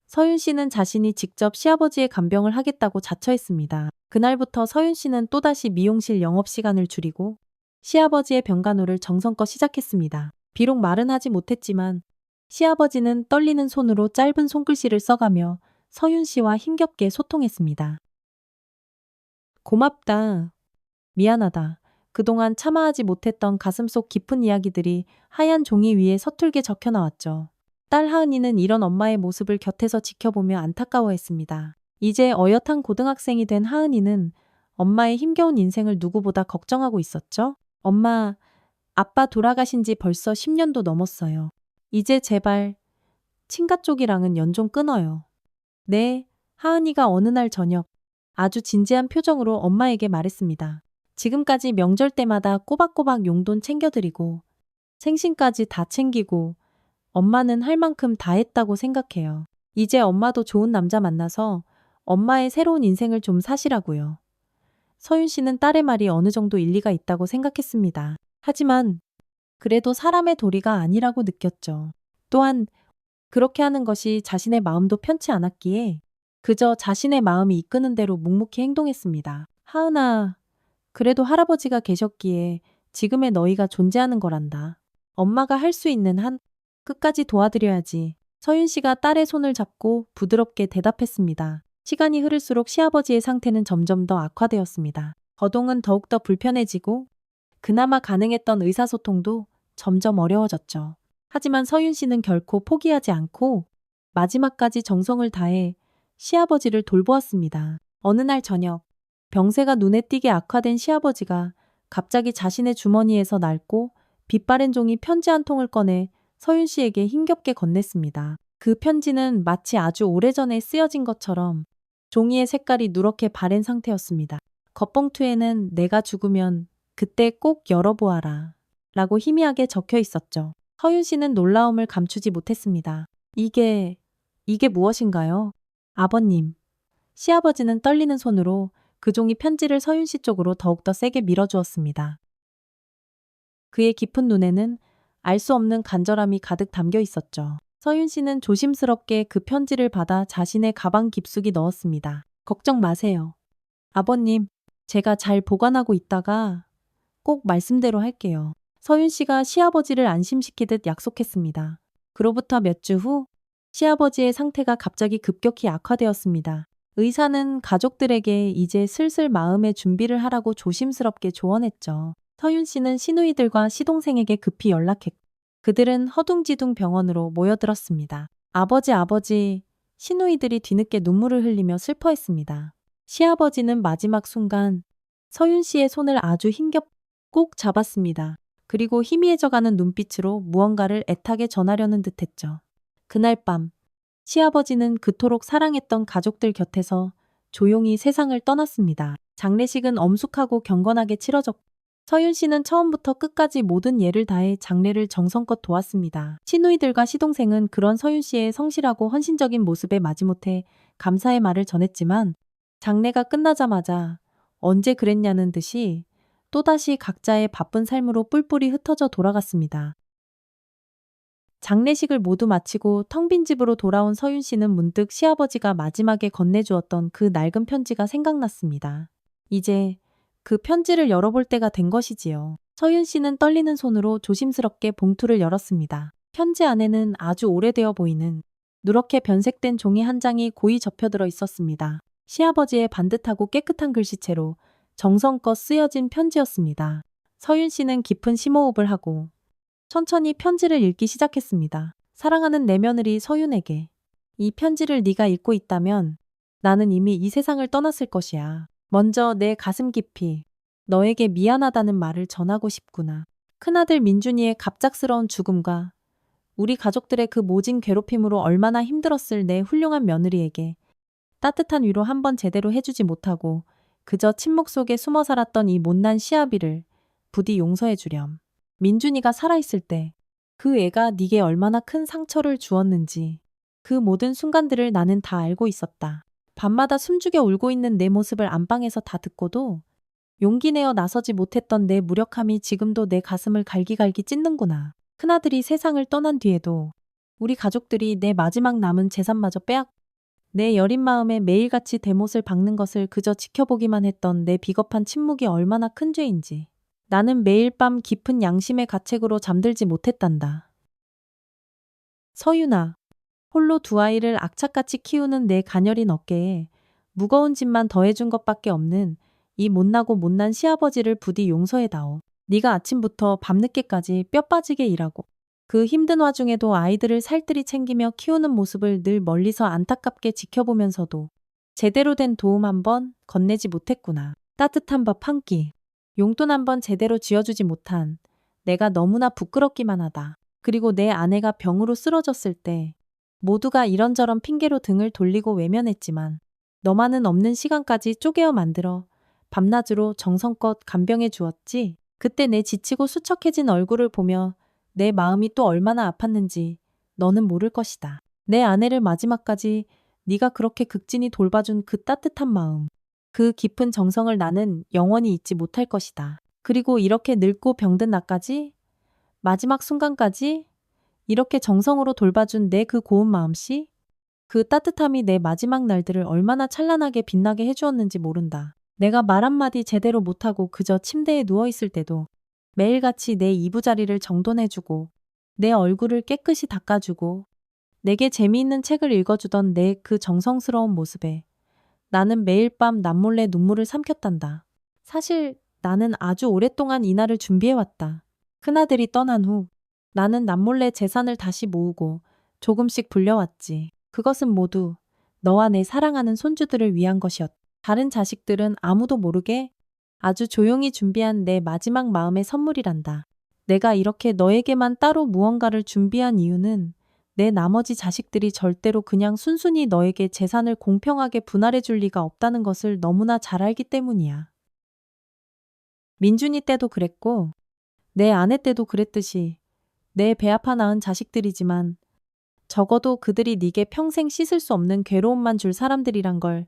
서윤 씨는 자신이 직접 시아버지의 간병을 하겠다고 자처했습니다. 그날부터 서윤 씨는 또다시 미용실 영업시간을 줄이고 시아버지의 병간호를 정성껏 시작했습니다. 비록 말은 하지 못했지만 시아버지는 떨리는 손으로 짧은 손글씨를 써가며 서윤 씨와 힘겹게 소통했습니다. 고맙다. 미안하다. 그동안 참아하지 못했던 가슴속 깊은 이야기들이 하얀 종이 위에 서툴게 적혀 나왔죠. 딸 하은이는 이런 엄마의 모습을 곁에서 지켜보며 안타까워했습니다. 이제 어엿한 고등학생이 된 하은이는 엄마의 힘겨운 인생을 누구보다 걱정하고 있었죠. 엄마, 아빠 돌아가신 지 벌써 10년도 넘었어요. 이제 제발 친가 쪽이랑은 연 좀 끊어요. 네, 하은이가 어느 날 저녁 아주 진지한 표정으로 엄마에게 말했습니다. 지금까지 명절 때마다 꼬박꼬박 용돈 챙겨드리고 생신까지 다 챙기고 엄마는 할 만큼 다 했다고 생각해요. 이제 엄마도 좋은 남자 만나서 엄마의 새로운 인생을 좀 사시라고요. 서윤 씨는 딸의 말이 어느 정도 일리가 있다고 생각했습니다. 하지만 그래도 사람의 도리가 아니라고 느꼈죠. 또한 그렇게 하는 것이 자신의 마음도 편치 않았기에 그저 자신의 마음이 이끄는 대로 묵묵히 행동했습니다. 하은아, 그래도 할아버지가 계셨기에 지금의 너희가 존재하는 거란다. 엄마가 할 수 있는 한 끝까지 도와드려야지. 서윤 씨가 딸의 손을 잡고 부드럽게 대답했습니다. 시간이 흐를수록 시아버지의 상태는 점점 더 악화되었습니다. 거동은 더욱더 불편해지고 그나마 가능했던 의사소통도 점점 어려워졌죠. 하지만 서윤 씨는 결코 포기하지 않고 마지막까지 정성을 다해 시아버지를 돌보았습니다. 어느 날 저녁, 병세가 눈에 띄게 악화된 시아버지가 갑자기 자신의 주머니에서 낡고 빛바랜 종이 편지 한 통을 꺼내 서윤 씨에게 힘겹게 건넸습니다. 그 편지는 마치 아주 오래전에 쓰여진 것처럼 종이의 색깔이 누렇게 바랜 상태였습니다. 겉봉투에는 내가 죽으면 그때 꼭 열어보아라 라고 희미하게 적혀 있었죠. 서윤 씨는 놀라움을 감추지 못했습니다. 이게 무엇인가요? 아버님. 시아버지는 떨리는 손으로 그 종이 편지를 서윤 씨 쪽으로 더욱더 세게 밀어주었습니다. 그의 깊은 눈에는 알 수 없는 간절함이 가득 담겨 있었죠. 서윤 씨는 조심스럽게 그 편지를 받아 자신의 가방 깊숙이 넣었습니다. 걱정 마세요. 아버님, 제가 잘 보관하고 있다가 꼭 말씀대로 할게요. 서윤 씨가 시아버지를 안심시키듯 약속했습니다. 그로부터 몇 주 후, 시아버지의 상태가 갑자기 급격히 악화되었습니다. 의사는 가족들에게 이제 슬슬 마음의 준비를 하라고 조심스럽게 조언했죠. 서윤 씨는 시누이들과 시동생에게 급히 연락했고 그들은 허둥지둥 병원으로 모여들었습니다. 아버지, 시누이들이 뒤늦게 눈물을 흘리며 슬퍼했습니다. 시아버지는 마지막 순간 서윤 씨의 손을 아주 힘겹게 꼭 잡았습니다. 그리고 희미해져가는 눈빛으로 무언가를 애타게 전하려는 듯했죠. 그날 밤 시아버지는 그토록 사랑했던 가족들 곁에서 조용히 세상을 떠났습니다. 장례식은 엄숙하고 경건하게 치러졌고 서윤 씨는 처음부터 끝까지 모든 예를 다해 장례를 정성껏 도왔습니다. 시누이들과 시동생은 그런 서윤 씨의 성실하고 헌신적인 모습에 마지못해 감사의 말을 전했지만 장례가 끝나자마자 언제 그랬냐는 듯이 또다시 각자의 바쁜 삶으로 뿔뿔이 흩어져 돌아갔습니다. 장례식을 모두 마치고 텅 빈 집으로 돌아온 서윤 씨는 문득 시아버지가 마지막에 건네주었던 그 낡은 편지가 생각났습니다. 이제 그 편지를 열어볼 때가 된 것이지요. 서윤 씨는 떨리는 손으로 조심스럽게 봉투를 열었습니다. 편지 안에는 아주 오래되어 보이는 누렇게 변색된 종이 한 장이 고이 접혀들어 있었습니다. 시아버지의 반듯하고 깨끗한 글씨체로 정성껏 쓰여진 편지였습니다. 서윤 씨는 깊은 심호흡을 하고 천천히 편지를 읽기 시작했습니다. 사랑하는 내 며느리 서윤에게. 이 편지를 네가 읽고 있다면 나는 이미 이 세상을 떠났을 것이야. 먼저 내 가슴 깊이 너에게 미안하다는 말을 전하고 싶구나. 큰아들 민준이의 갑작스러운 죽음과 우리 가족들의 그 모진 괴롭힘으로 얼마나 힘들었을 내 훌륭한 며느리에게 따뜻한 위로 한 번 제대로 해주지 못하고 그저 침묵 속에 숨어 살았던 이 못난 시아비를 부디 용서해 주렴. 민준이가 살아있을 때 그 애가 네게 얼마나 큰 상처를 주었는지 그 모든 순간들을 나는 다 알고 있었다. 밤마다 숨죽여 울고 있는 내 모습을 안방에서 다 듣고도 용기 내어 나서지 못했던 내 무력함이 지금도 내 가슴을 갈기갈기 찢는구나. 큰아들이 세상을 떠난 뒤에도 우리 가족들이 내 마지막 남은 재산마저 빼앗 내 여린 마음에 매일같이 대못을 박는 것을 그저 지켜보기만 했던 내 비겁한 침묵이 얼마나 큰 죄인지 나는 매일 밤 깊은 양심의 가책으로 잠들지 못했단다. 서윤아, 홀로 두 아이를 악착같이 키우는 내 가녀린 어깨에 무거운 짐만 더해준 것밖에 없는 이 못나고 못난 시아버지를 부디 용서해다오. 네가 아침부터 밤늦게까지 뼈 빠지게 일하고 그 힘든 와중에도 아이들을 살뜰히 챙기며 키우는 모습을 늘 멀리서 안타깝게 지켜보면서도 제대로 된 도움 한번 건네지 못했구나. 따뜻한 밥 한 끼, 용돈 한번 제대로 쥐어주지 못한 내가 너무나 부끄럽기만 하다. 그리고 내 아내가 병으로 쓰러졌을 때 모두가 이런저런 핑계로 등을 돌리고 외면했지만 너만은 없는 시간까지 쪼개어 만들어 밤낮으로 정성껏 간병해 주었지. 그때 내 지치고 수척해진 얼굴을 보며 내 마음이 또 얼마나 아팠는지 너는 모를 것이다. 내 아내를 마지막까지 네가 그렇게 극진히 돌봐준 그 따뜻한 마음, 그 깊은 정성을 나는 영원히 잊지 못할 것이다. 그리고 이렇게 늙고 병든 나까지 마지막 순간까지 이렇게 정성으로 돌봐준 내 그 고운 마음씨, 그 따뜻함이 내 마지막 날들을 얼마나 찬란하게 빛나게 해주었는지 모른다. 내가 말 한마디 제대로 못하고 그저 침대에 누워있을 때도 매일같이 내 이부자리를 정돈해주고 내 얼굴을 깨끗이 닦아주고 내게 재미있는 책을 읽어주던 내 그 정성스러운 모습에 나는 매일 밤 남몰래 눈물을 삼켰단다. 사실 나는 아주 오랫동안 이 날을 준비해왔다. 큰아들이 떠난 후 나는 남몰래 재산을 다시 모으고 조금씩 불려왔지. 그것은 모두 너와 내 사랑하는 손주들을 위한 것이었다. 다른 자식들은 아무도 모르게 아주 조용히 준비한 내 마지막 마음의 선물이란다. 내가 이렇게 너에게만 따로 무언가를 준비한 이유는 내 나머지 자식들이 절대로 그냥 순순히 너에게 재산을 공평하게 분할해 줄 리가 없다는 것을 너무나 잘 알기 때문이야. 민준이 때도 그랬고 내 아내 때도 그랬듯이 내 배 아파 낳은 자식들이지만 적어도 그들이 네게 평생 씻을 수 없는 괴로움만 줄 사람들이란 걸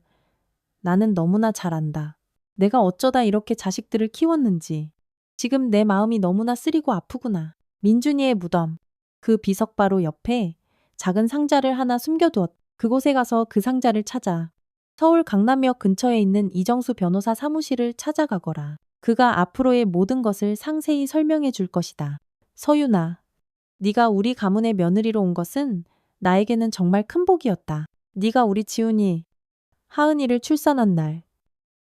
나는 너무나 잘 안다. 내가 어쩌다 이렇게 자식들을 키웠는지 지금 내 마음이 너무나 쓰리고 아프구나. 민준이의 무덤, 그 비석 바로 옆에 작은 상자를 하나 숨겨두었다. 그곳에 가서 그 상자를 찾아 서울 강남역 근처에 있는 이정수 변호사 사무실을 찾아가거라. 그가 앞으로의 모든 것을 상세히 설명해 줄 것이다. 서윤아, 네가 우리 가문의 며느리로 온 것은 나에게는 정말 큰 복이었다. 네가 우리 지훈이, 하은이를 출산한 날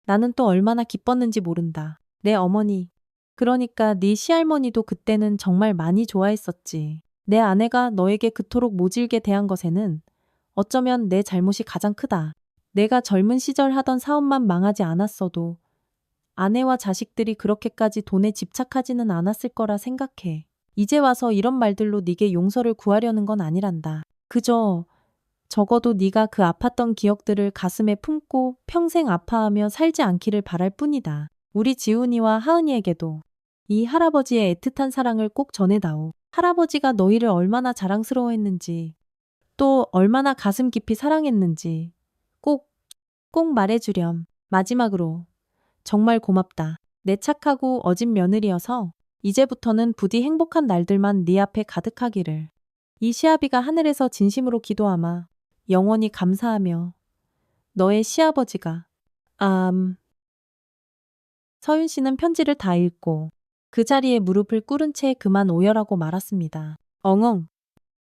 나는 또 얼마나 기뻤는지 모른다. 내 어머니, 그러니까 네 시할머니도 그때는 정말 많이 좋아했었지. 내 아내가 너에게 그토록 모질게 대한 것에는 어쩌면 내 잘못이 가장 크다. 내가 젊은 시절 하던 사업만 망하지 않았어도 아내와 자식들이 그렇게까지 돈에 집착하지는 않았을 거라 생각해. 이제 와서 이런 말들로 네게 용서를 구하려는 건 아니란다. 그저 적어도 네가 그 아팠던 기억들을 가슴에 품고 평생 아파하며 살지 않기를 바랄 뿐이다. 우리 지훈이와 하은이에게도 이 할아버지의 애틋한 사랑을 꼭 전해다오. 할아버지가 너희를 얼마나 자랑스러워했는지 또 얼마나 가슴 깊이 사랑했는지 꼭 말해주렴. 마지막으로 정말 고맙다. 내 착하고 어진 며느리여서 이제부터는 부디 행복한 날들만 네 앞에 가득하기를. 이 시아비가 하늘에서 진심으로 기도하마 영원히 감사하며 너의 시아버지가 서윤 씨는 편지를 다 읽고 그 자리에 무릎을 꿇은 채 그만 오열하고 말았습니다. 엉엉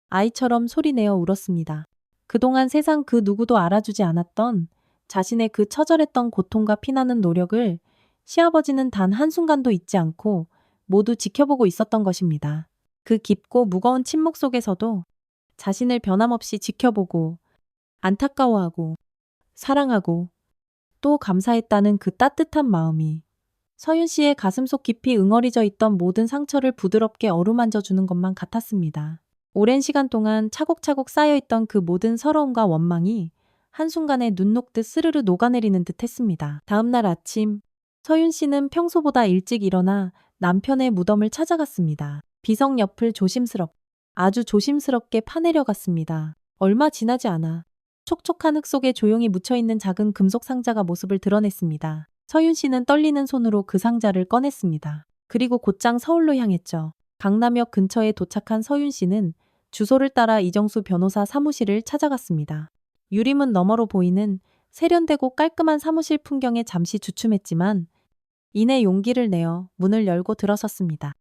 아이처럼 소리내어 울었습니다. 그동안 세상 그 누구도 알아주지 않았던 자신의 그 처절했던 고통과 피나는 노력을 시아버지는 단 한순간도 잊지 않고 모두 지켜보고 있었던 것입니다. 그 깊고 무거운 침묵 속에서도 자신을 변함없이 지켜보고 안타까워하고 사랑하고 또 감사했다는 그 따뜻한 마음이 서윤 씨의 가슴속 깊이 응어리져 있던 모든 상처를 부드럽게 어루만져 주는 것만 같았습니다. 오랜 시간 동안 차곡차곡 쌓여있던 그 모든 서러움과 원망이 한순간에 눈 녹듯 스르르 녹아내리는 듯 했습니다. 다음 날 아침, 서윤 씨는 평소보다 일찍 일어나 남편의 무덤을 찾아갔습니다. 비석 옆을 아주 조심스럽게 파내려 갔습니다. 얼마 지나지 않아 촉촉한 흙 속에 조용히 묻혀있는 작은 금속 상자가 모습을 드러냈습니다. 서윤 씨는 떨리는 손으로 그 상자를 꺼냈습니다. 그리고 곧장 서울로 향했죠. 강남역 근처에 도착한 서윤 씨는 주소를 따라 이정수 변호사 사무실을 찾아갔습니다. 유리문 너머로 보이는 세련되고 깔끔한 사무실 풍경에 잠시 주춤했지만 이내 용기를 내어 문을 열고 들어섰습니다.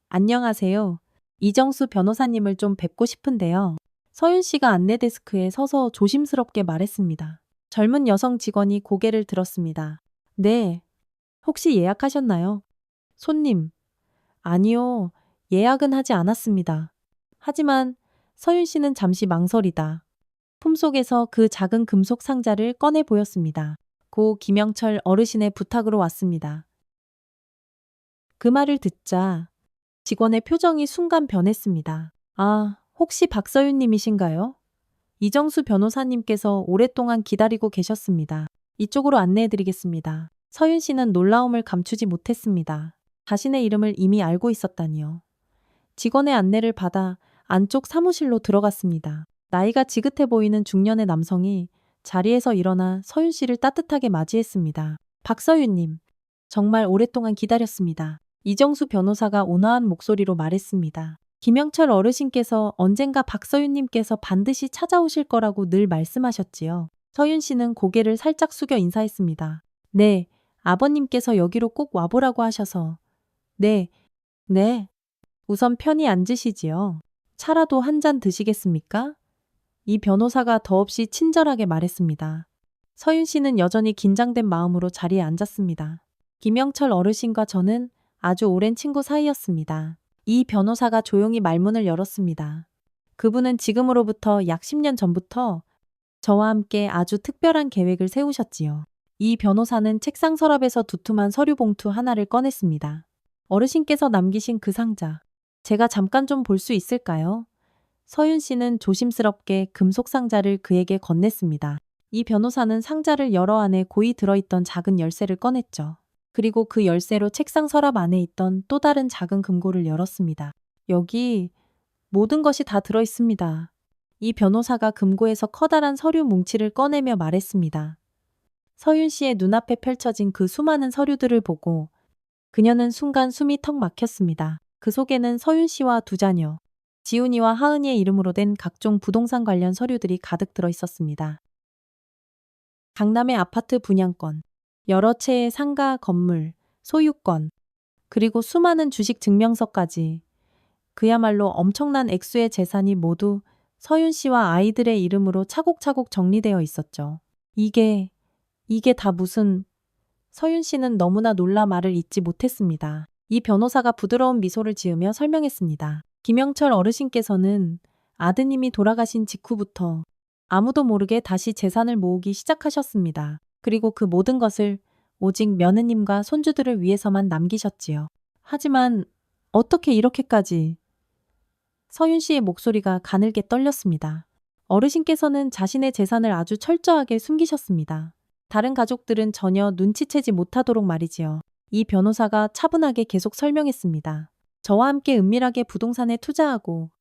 안녕하세요. 이정수 변호사님을 좀 뵙고 싶은데요. 서윤 씨가 안내 데스크에 서서 조심스럽게 말했습니다. 젊은 여성 직원이 고개를 들었습니다. 네. 혹시 예약하셨나요? 손님. 아니요. 예약은 하지 않았습니다. 하지만 서윤 씨는 잠시 망설이다 품속에서 그 작은 금속 상자를 꺼내 보였습니다. 고 김영철 어르신의 부탁으로 왔습니다. 그 말을 듣자 직원의 표정이 순간 변했습니다. 아, 혹시 박서윤 님이신가요? 이정수 변호사님께서 오랫동안 기다리고 계셨습니다. 이쪽으로 안내해 드리겠습니다. 서윤 씨는 놀라움을 감추지 못했습니다. 자신의 이름을 이미 알고 있었다니요. 직원의 안내를 받아 안쪽 사무실로 들어갔습니다. 나이가 지긋해 보이는 중년의 남성이 자리에서 일어나 서윤 씨를 따뜻하게 맞이했습니다. 박서윤님, 정말 오랫동안 기다렸습니다. 이정수 변호사가 온화한 목소리로 말했습니다. 김영철 어르신께서 언젠가 박서윤님께서 반드시 찾아오실 거라고 늘 말씀하셨지요. 서윤 씨는 고개를 살짝 숙여 인사했습니다. 네, 아버님께서 여기로 꼭 와보라고 하셔서. 네. 우선 편히 앉으시지요. 차라도 한 잔 드시겠습니까? 이 변호사가 더없이 친절하게 말했습니다. 서윤 씨는 여전히 긴장된 마음으로 자리에 앉았습니다. 김영철 어르신과 저는 아주 오랜 친구 사이였습니다. 이 변호사가 조용히 말문을 열었습니다. 그분은 지금으로부터 약 10년 전부터 저와 함께 아주 특별한 계획을 세우셨지요. 이 변호사는 책상 서랍에서 두툼한 서류 봉투 하나를 꺼냈습니다. 어르신께서 남기신 그 상자, 제가 잠깐 좀 볼 수 있을까요? 서윤 씨는 조심스럽게 금속 상자를 그에게 건넸습니다. 이 변호사는 상자를 열어 안에 고이 들어있던 작은 열쇠를 꺼냈죠. 그리고 그 열쇠로 책상 서랍 안에 있던 또 다른 작은 금고를 열었습니다. 여기 모든 것이 다 들어있습니다. 이 변호사가 금고에서 커다란 서류 뭉치를 꺼내며 말했습니다. 서윤 씨의 눈앞에 펼쳐진 그 수많은 서류들을 보고 그녀는 순간 숨이 턱 막혔습니다. 그 속에는 서윤 씨와 두 자녀, 지훈이와 하은이의 이름으로 된 각종 부동산 관련 서류들이 가득 들어 있었습니다. 강남의 아파트 분양권, 여러 채의 상가 건물, 소유권, 그리고 수많은 주식 증명서까지 그야말로 엄청난 액수의 재산이 모두 서윤 씨와 아이들의 이름으로 차곡차곡 정리되어 있었죠. 이게 다 무슨... 서윤 씨는 너무나 놀라 말을 잇지 못했습니다. 이 변호사가 부드러운 미소를 지으며 설명했습니다. 김영철 어르신께서는 아드님이 돌아가신 직후부터 아무도 모르게 다시 재산을 모으기 시작하셨습니다. 그리고 그 모든 것을 오직 며느님과 손주들을 위해서만 남기셨지요. 하지만 어떻게 이렇게까지... 서윤 씨의 목소리가 가늘게 떨렸습니다. 어르신께서는 자신의 재산을 아주 철저하게 숨기셨습니다. 다른 가족들은 전혀 눈치채지 못하도록 말이지요. 이 변호사가 차분하게 계속 설명했습니다. 저와 함께 은밀하게 부동산에 투자하고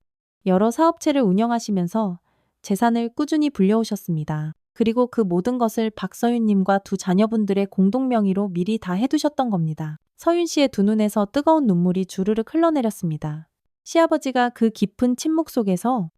여러 사업체를 운영하시면서 재산을 꾸준히 불려오셨습니다. 그리고 그 모든 것을 박서윤님과 두 자녀분들의 공동 명의로 미리 다 해두셨던 겁니다. 서윤 씨의 두 눈에서 뜨거운 눈물이 주르륵 흘러내렸습니다. 시아버지가 그 깊은 침묵 속에서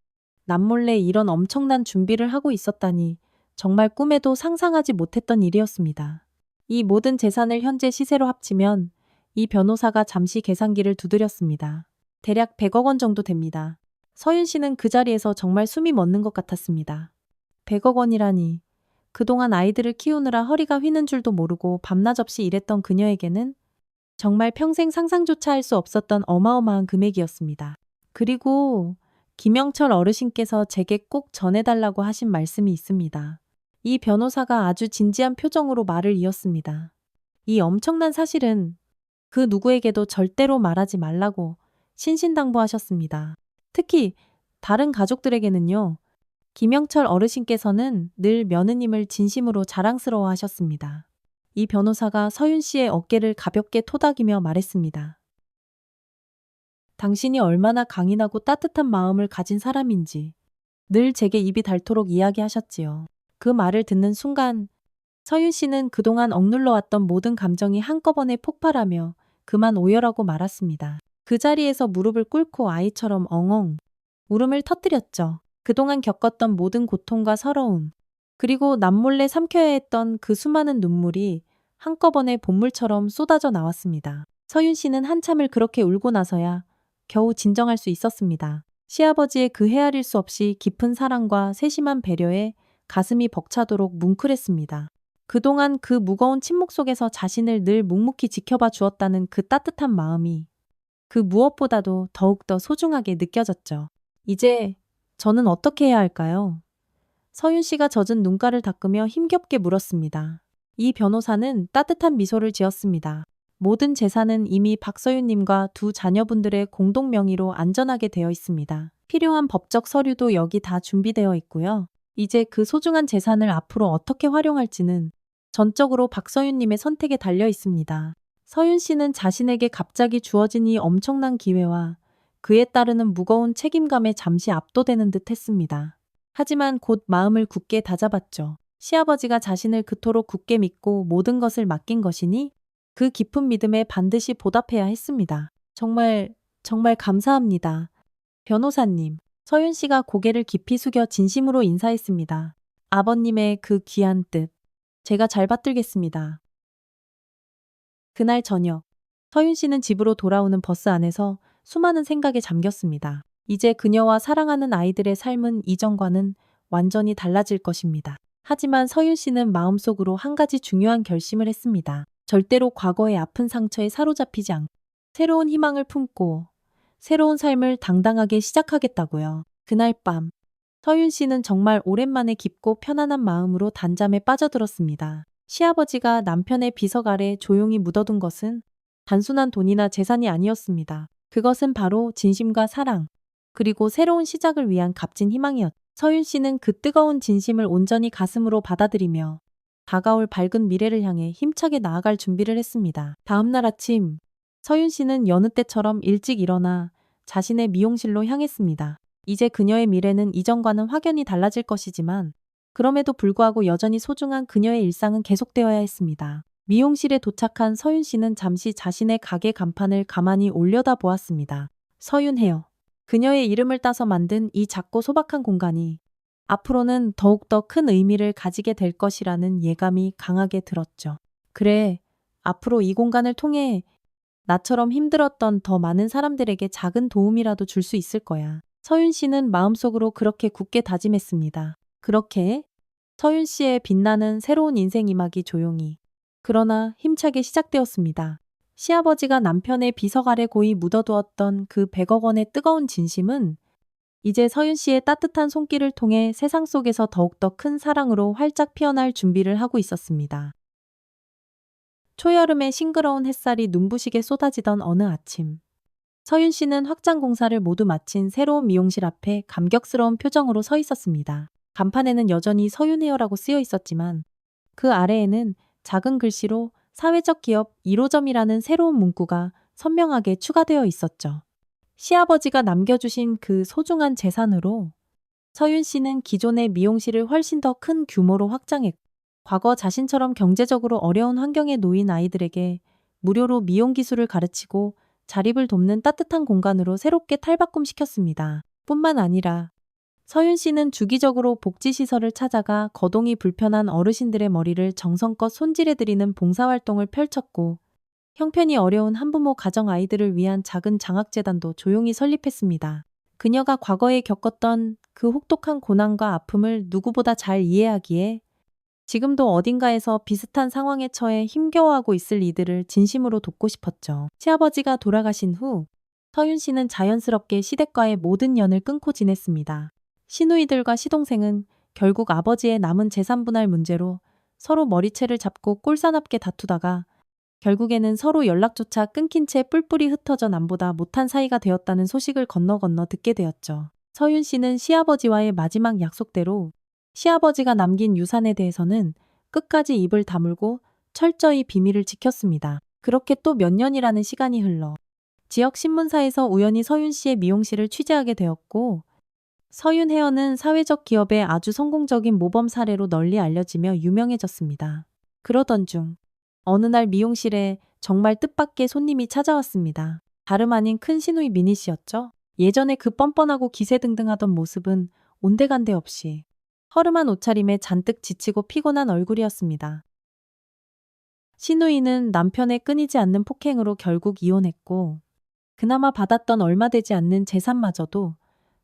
남몰래 이런 엄청난 준비를 하고 있었다니 정말 꿈에도 상상하지 못했던 일이었습니다. 이 모든 재산을 현재 시세로 합치면 이 변호사가 잠시 계산기를 두드렸습니다. 대략 100억 원 정도 됩니다. 서윤 씨는 그 자리에서 정말 숨이 멎는 것 같았습니다. 100억 원이라니. 그동안 아이들을 키우느라 허리가 휘는 줄도 모르고 밤낮 없이 일했던 그녀에게는 정말 평생 상상조차 할 수 없었던 어마어마한 금액이었습니다. 그리고 김영철 어르신께서 제게 꼭 전해달라고 하신 말씀이 있습니다. 이 변호사가 아주 진지한 표정으로 말을 이었습니다. 이 엄청난 사실은 그 누구에게도 절대로 말하지 말라고 신신당부하셨습니다. 특히 다른 가족들에게는요. 김영철 어르신께서는 늘 며느님을 진심으로 자랑스러워 하셨습니다. 이 변호사가 서윤 씨의 어깨를 가볍게 토닥이며 말했습니다. 당신이 얼마나 강인하고 따뜻한 마음을 가진 사람인지 늘 제게 입이 닳도록 이야기하셨지요. 그 말을 듣는 순간 서윤 씨는 그동안 억눌러왔던 모든 감정이 한꺼번에 폭발하며 그만 오열하고 말았습니다. 그 자리에서 무릎을 꿇고 아이처럼 엉엉 울음을 터뜨렸죠. 그동안 겪었던 모든 고통과 서러움, 그리고 남몰래 삼켜야 했던 그 수많은 눈물이 한꺼번에 본물처럼 쏟아져 나왔습니다. 서윤 씨는 한참을 그렇게 울고 나서야 겨우 진정할 수 있었습니다. 시아버지의 그 헤아릴 수 없이 깊은 사랑과 세심한 배려에 가슴이 벅차도록 뭉클했습니다. 그동안 그 무거운 침묵 속에서 자신을 늘 묵묵히 지켜봐 주었다는 그 따뜻한 마음이 그 무엇보다도 더욱더 소중하게 느껴졌죠. 이제 저는 어떻게 해야 할까요? 서윤 씨가 젖은 눈가를 닦으며 힘겹게 물었습니다. 이 변호사는 따뜻한 미소를 지었습니다. 모든 재산은 이미 박서윤님과 두 자녀분들의 공동 명의로 안전하게 되어 있습니다. 필요한 법적 서류도 여기 다 준비되어 있고요. 이제 그 소중한 재산을 앞으로 어떻게 활용할지는 전적으로 박서윤님의 선택에 달려 있습니다. 서윤 씨는 자신에게 갑자기 주어진 이 엄청난 기회와 그에 따르는 무거운 책임감에 잠시 압도되는 듯 했습니다. 하지만 곧 마음을 굳게 다잡았죠. 시아버지가 자신을 그토록 굳게 믿고 모든 것을 맡긴 것이니 그 깊은 믿음에 반드시 보답해야 했습니다. 정말 감사합니다. 변호사님. 서윤 씨가 고개를 깊이 숙여 진심으로 인사했습니다. 아버님의 그 귀한 뜻, 제가 잘 받들겠습니다. 그날 저녁, 서윤 씨는 집으로 돌아오는 버스 안에서 수많은 생각에 잠겼습니다. 이제 그녀와 사랑하는 아이들의 삶은 이전과는 완전히 달라질 것입니다. 하지만 서윤 씨는 마음속으로 한 가지 중요한 결심을 했습니다. 절대로 과거의 아픈 상처에 사로잡히지 않고 새로운 희망을 품고 새로운 삶을 당당하게 시작하겠다고요. 그날 밤, 서윤 씨는 정말 오랜만에 깊고 편안한 마음으로 단잠에 빠져들었습니다. 시아버지가 남편의 비석 아래 조용히 묻어둔 것은 단순한 돈이나 재산이 아니었습니다. 그것은 바로 진심과 사랑, 그리고 새로운 시작을 위한 값진 희망이었죠. 서윤 씨는 그 뜨거운 진심을 온전히 가슴으로 받아들이며 다가올 밝은 미래를 향해 힘차게 나아갈 준비를 했습니다. 다음 날 아침, 서윤 씨는 여느 때처럼 일찍 일어나 자신의 미용실로 향했습니다. 이제 그녀의 미래는 이전과는 확연히 달라질 것이지만 그럼에도 불구하고 여전히 소중한 그녀의 일상은 계속되어야 했습니다. 미용실에 도착한 서윤 씨는 잠시 자신의 가게 간판을 가만히 올려다보았습니다. 서윤 헤어. 그녀의 이름을 따서 만든 이 작고 소박한 공간이 앞으로는 더욱더 큰 의미를 가지게 될 것이라는 예감이 강하게 들었죠. 그래, 앞으로 이 공간을 통해 나처럼 힘들었던 더 많은 사람들에게 작은 도움이라도 줄 수 있을 거야. 서윤 씨는 마음속으로 그렇게 굳게 다짐했습니다. 그렇게 서윤 씨의 빛나는 새로운 인생 이막이 조용히 그러나 힘차게 시작되었습니다. 시아버지가 남편의 비석 아래 고이 묻어두었던 그 100억 원의 뜨거운 진심은 이제 서윤 씨의 따뜻한 손길을 통해 세상 속에서 더욱더 큰 사랑으로 활짝 피어날 준비를 하고 있었습니다. 초여름의 싱그러운 햇살이 눈부시게 쏟아지던 어느 아침. 서윤 씨는 확장 공사를 모두 마친 새로운 미용실 앞에 감격스러운 표정으로 서 있었습니다. 간판에는 여전히 서윤 헤어라고 쓰여 있었지만 그 아래에는 작은 글씨로 사회적 기업 1호점이라는 새로운 문구가 선명하게 추가되어 있었죠. 시아버지가 남겨주신 그 소중한 재산으로 서윤 씨는 기존의 미용실을 훨씬 더 큰 규모로 확장했고 과거 자신처럼 경제적으로 어려운 환경에 놓인 아이들에게 무료로 미용 기술을 가르치고 자립을 돕는 따뜻한 공간으로 새롭게 탈바꿈시켰습니다. 뿐만 아니라 서윤 씨는 주기적으로 복지시설을 찾아가 거동이 불편한 어르신들의 머리를 정성껏 손질해드리는 봉사활동을 펼쳤고 형편이 어려운 한부모 가정 아이들을 위한 작은 장학재단도 조용히 설립했습니다. 그녀가 과거에 겪었던 그 혹독한 고난과 아픔을 누구보다 잘 이해하기에 지금도 어딘가에서 비슷한 상황에 처해 힘겨워하고 있을 이들을 진심으로 돕고 싶었죠. 시아버지가 돌아가신 후 서윤 씨는 자연스럽게 시댁과의 모든 연을 끊고 지냈습니다. 시누이들과 시동생은 결국 아버지의 남은 재산 분할 문제로 서로 머리채를 잡고 꼴사납게 다투다가 결국에는 서로 연락조차 끊긴 채 뿔뿔이 흩어져 남보다 못한 사이가 되었다는 소식을 건너 듣게 되었죠. 서윤 씨는 시아버지와의 마지막 약속대로 시아버지가 남긴 유산에 대해서는 끝까지 입을 다물고 철저히 비밀을 지켰습니다. 그렇게 또 몇 년이라는 시간이 흘러 지역 신문사에서 우연히 서윤 씨의 미용실을 취재하게 되었고, 서윤 헤어는 사회적 기업의 아주 성공적인 모범 사례로 널리 알려지며 유명해졌습니다. 그러던 중 어느 날 미용실에 정말 뜻밖의 손님이 찾아왔습니다. 다름 아닌 큰 시누이 미니 씨였죠. 예전에 그 뻔뻔하고 기세등등하던 모습은 온데간데 없이 허름한 옷차림에 잔뜩 지치고 피곤한 얼굴이었습니다. 시누이는 남편의 끊이지 않는 폭행으로 결국 이혼했고, 그나마 받았던 얼마 되지 않는 재산마저도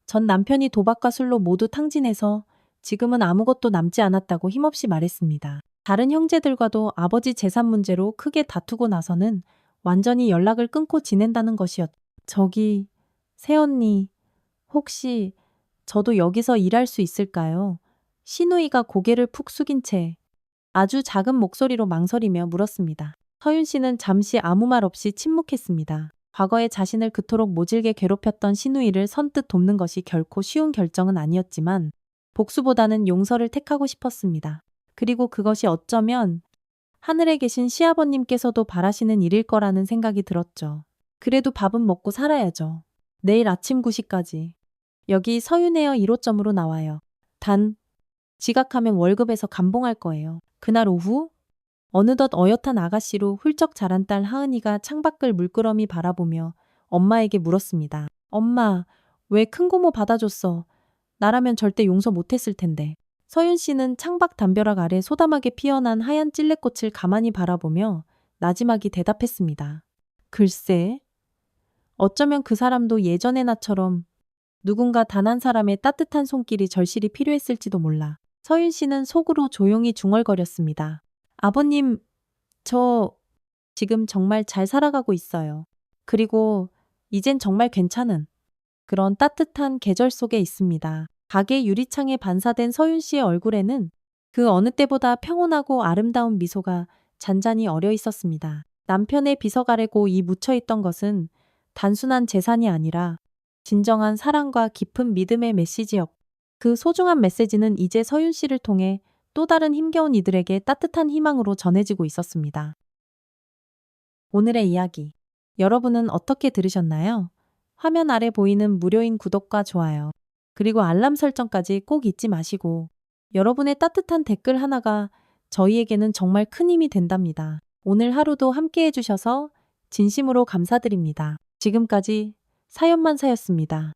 전 남편이 도박과 술로 모두 탕진해서 지금은 아무것도 남지 않았다고 힘없이 말했습니다. 다른 형제들과도 아버지 재산 문제로 크게 다투고 나서는 완전히 연락을 끊고 지낸다는 것이었죠. 저기, 새언니, 혹시 저도 여기서 일할 수 있을까요? 시누이가 고개를 푹 숙인 채 아주 작은 목소리로 망설이며 물었습니다. 서윤 씨는 잠시 아무 말 없이 침묵했습니다. 과거에 자신을 그토록 모질게 괴롭혔던 시누이를 선뜻 돕는 것이 결코 쉬운 결정은 아니었지만 복수보다는 용서를 택하고 싶었습니다. 그리고 그것이 어쩌면 하늘에 계신 시아버님께서도 바라시는 일일 거라는 생각이 들었죠. 그래도 밥은 먹고 살아야죠. 내일 아침 9시까지. 여기 서윤에어 1호점으로 나와요. 단, 지각하면 월급에서 감봉할 거예요. 그날 오후 어느덧 어엿한 아가씨로 훌쩍 자란 딸 하은이가 창밖을 물끄러미 바라보며 엄마에게 물었습니다. 엄마, 왜 큰 고모 받아줬어? 나라면 절대 용서 못했을 텐데. 서윤 씨는 창밖 담벼락 아래 소담하게 피어난 하얀 찔레꽃을 가만히 바라보며 나지막이 대답했습니다. 글쎄, 어쩌면 그 사람도 예전의 나처럼 누군가 단 한 사람의 따뜻한 손길이 절실히 필요했을지도 몰라. 서윤 씨는 속으로 조용히 중얼거렸습니다. 아버님, 저 지금 정말 잘 살아가고 있어요. 그리고 이젠 정말 괜찮은 그런 따뜻한 계절 속에 있습니다. 가게 유리창에 반사된 서윤 씨의 얼굴에는 그 어느 때보다 평온하고 아름다운 미소가 잔잔히 어려 있었습니다. 남편의 비석 아래 고이 묻혀있던 것은 단순한 재산이 아니라 진정한 사랑과 깊은 믿음의 메시지였고, 그 소중한 메시지는 이제 서윤 씨를 통해 또 다른 힘겨운 이들에게 따뜻한 희망으로 전해지고 있었습니다. 오늘의 이야기. 여러분은 어떻게 들으셨나요? 화면 아래 보이는 무료인 구독과 좋아요, 그리고 알람 설정까지 꼭 잊지 마시고, 여러분의 따뜻한 댓글 하나가 저희에게는 정말 큰 힘이 된답니다. 오늘 하루도 함께 해주셔서 진심으로 감사드립니다. 지금까지 사연만사였습니다.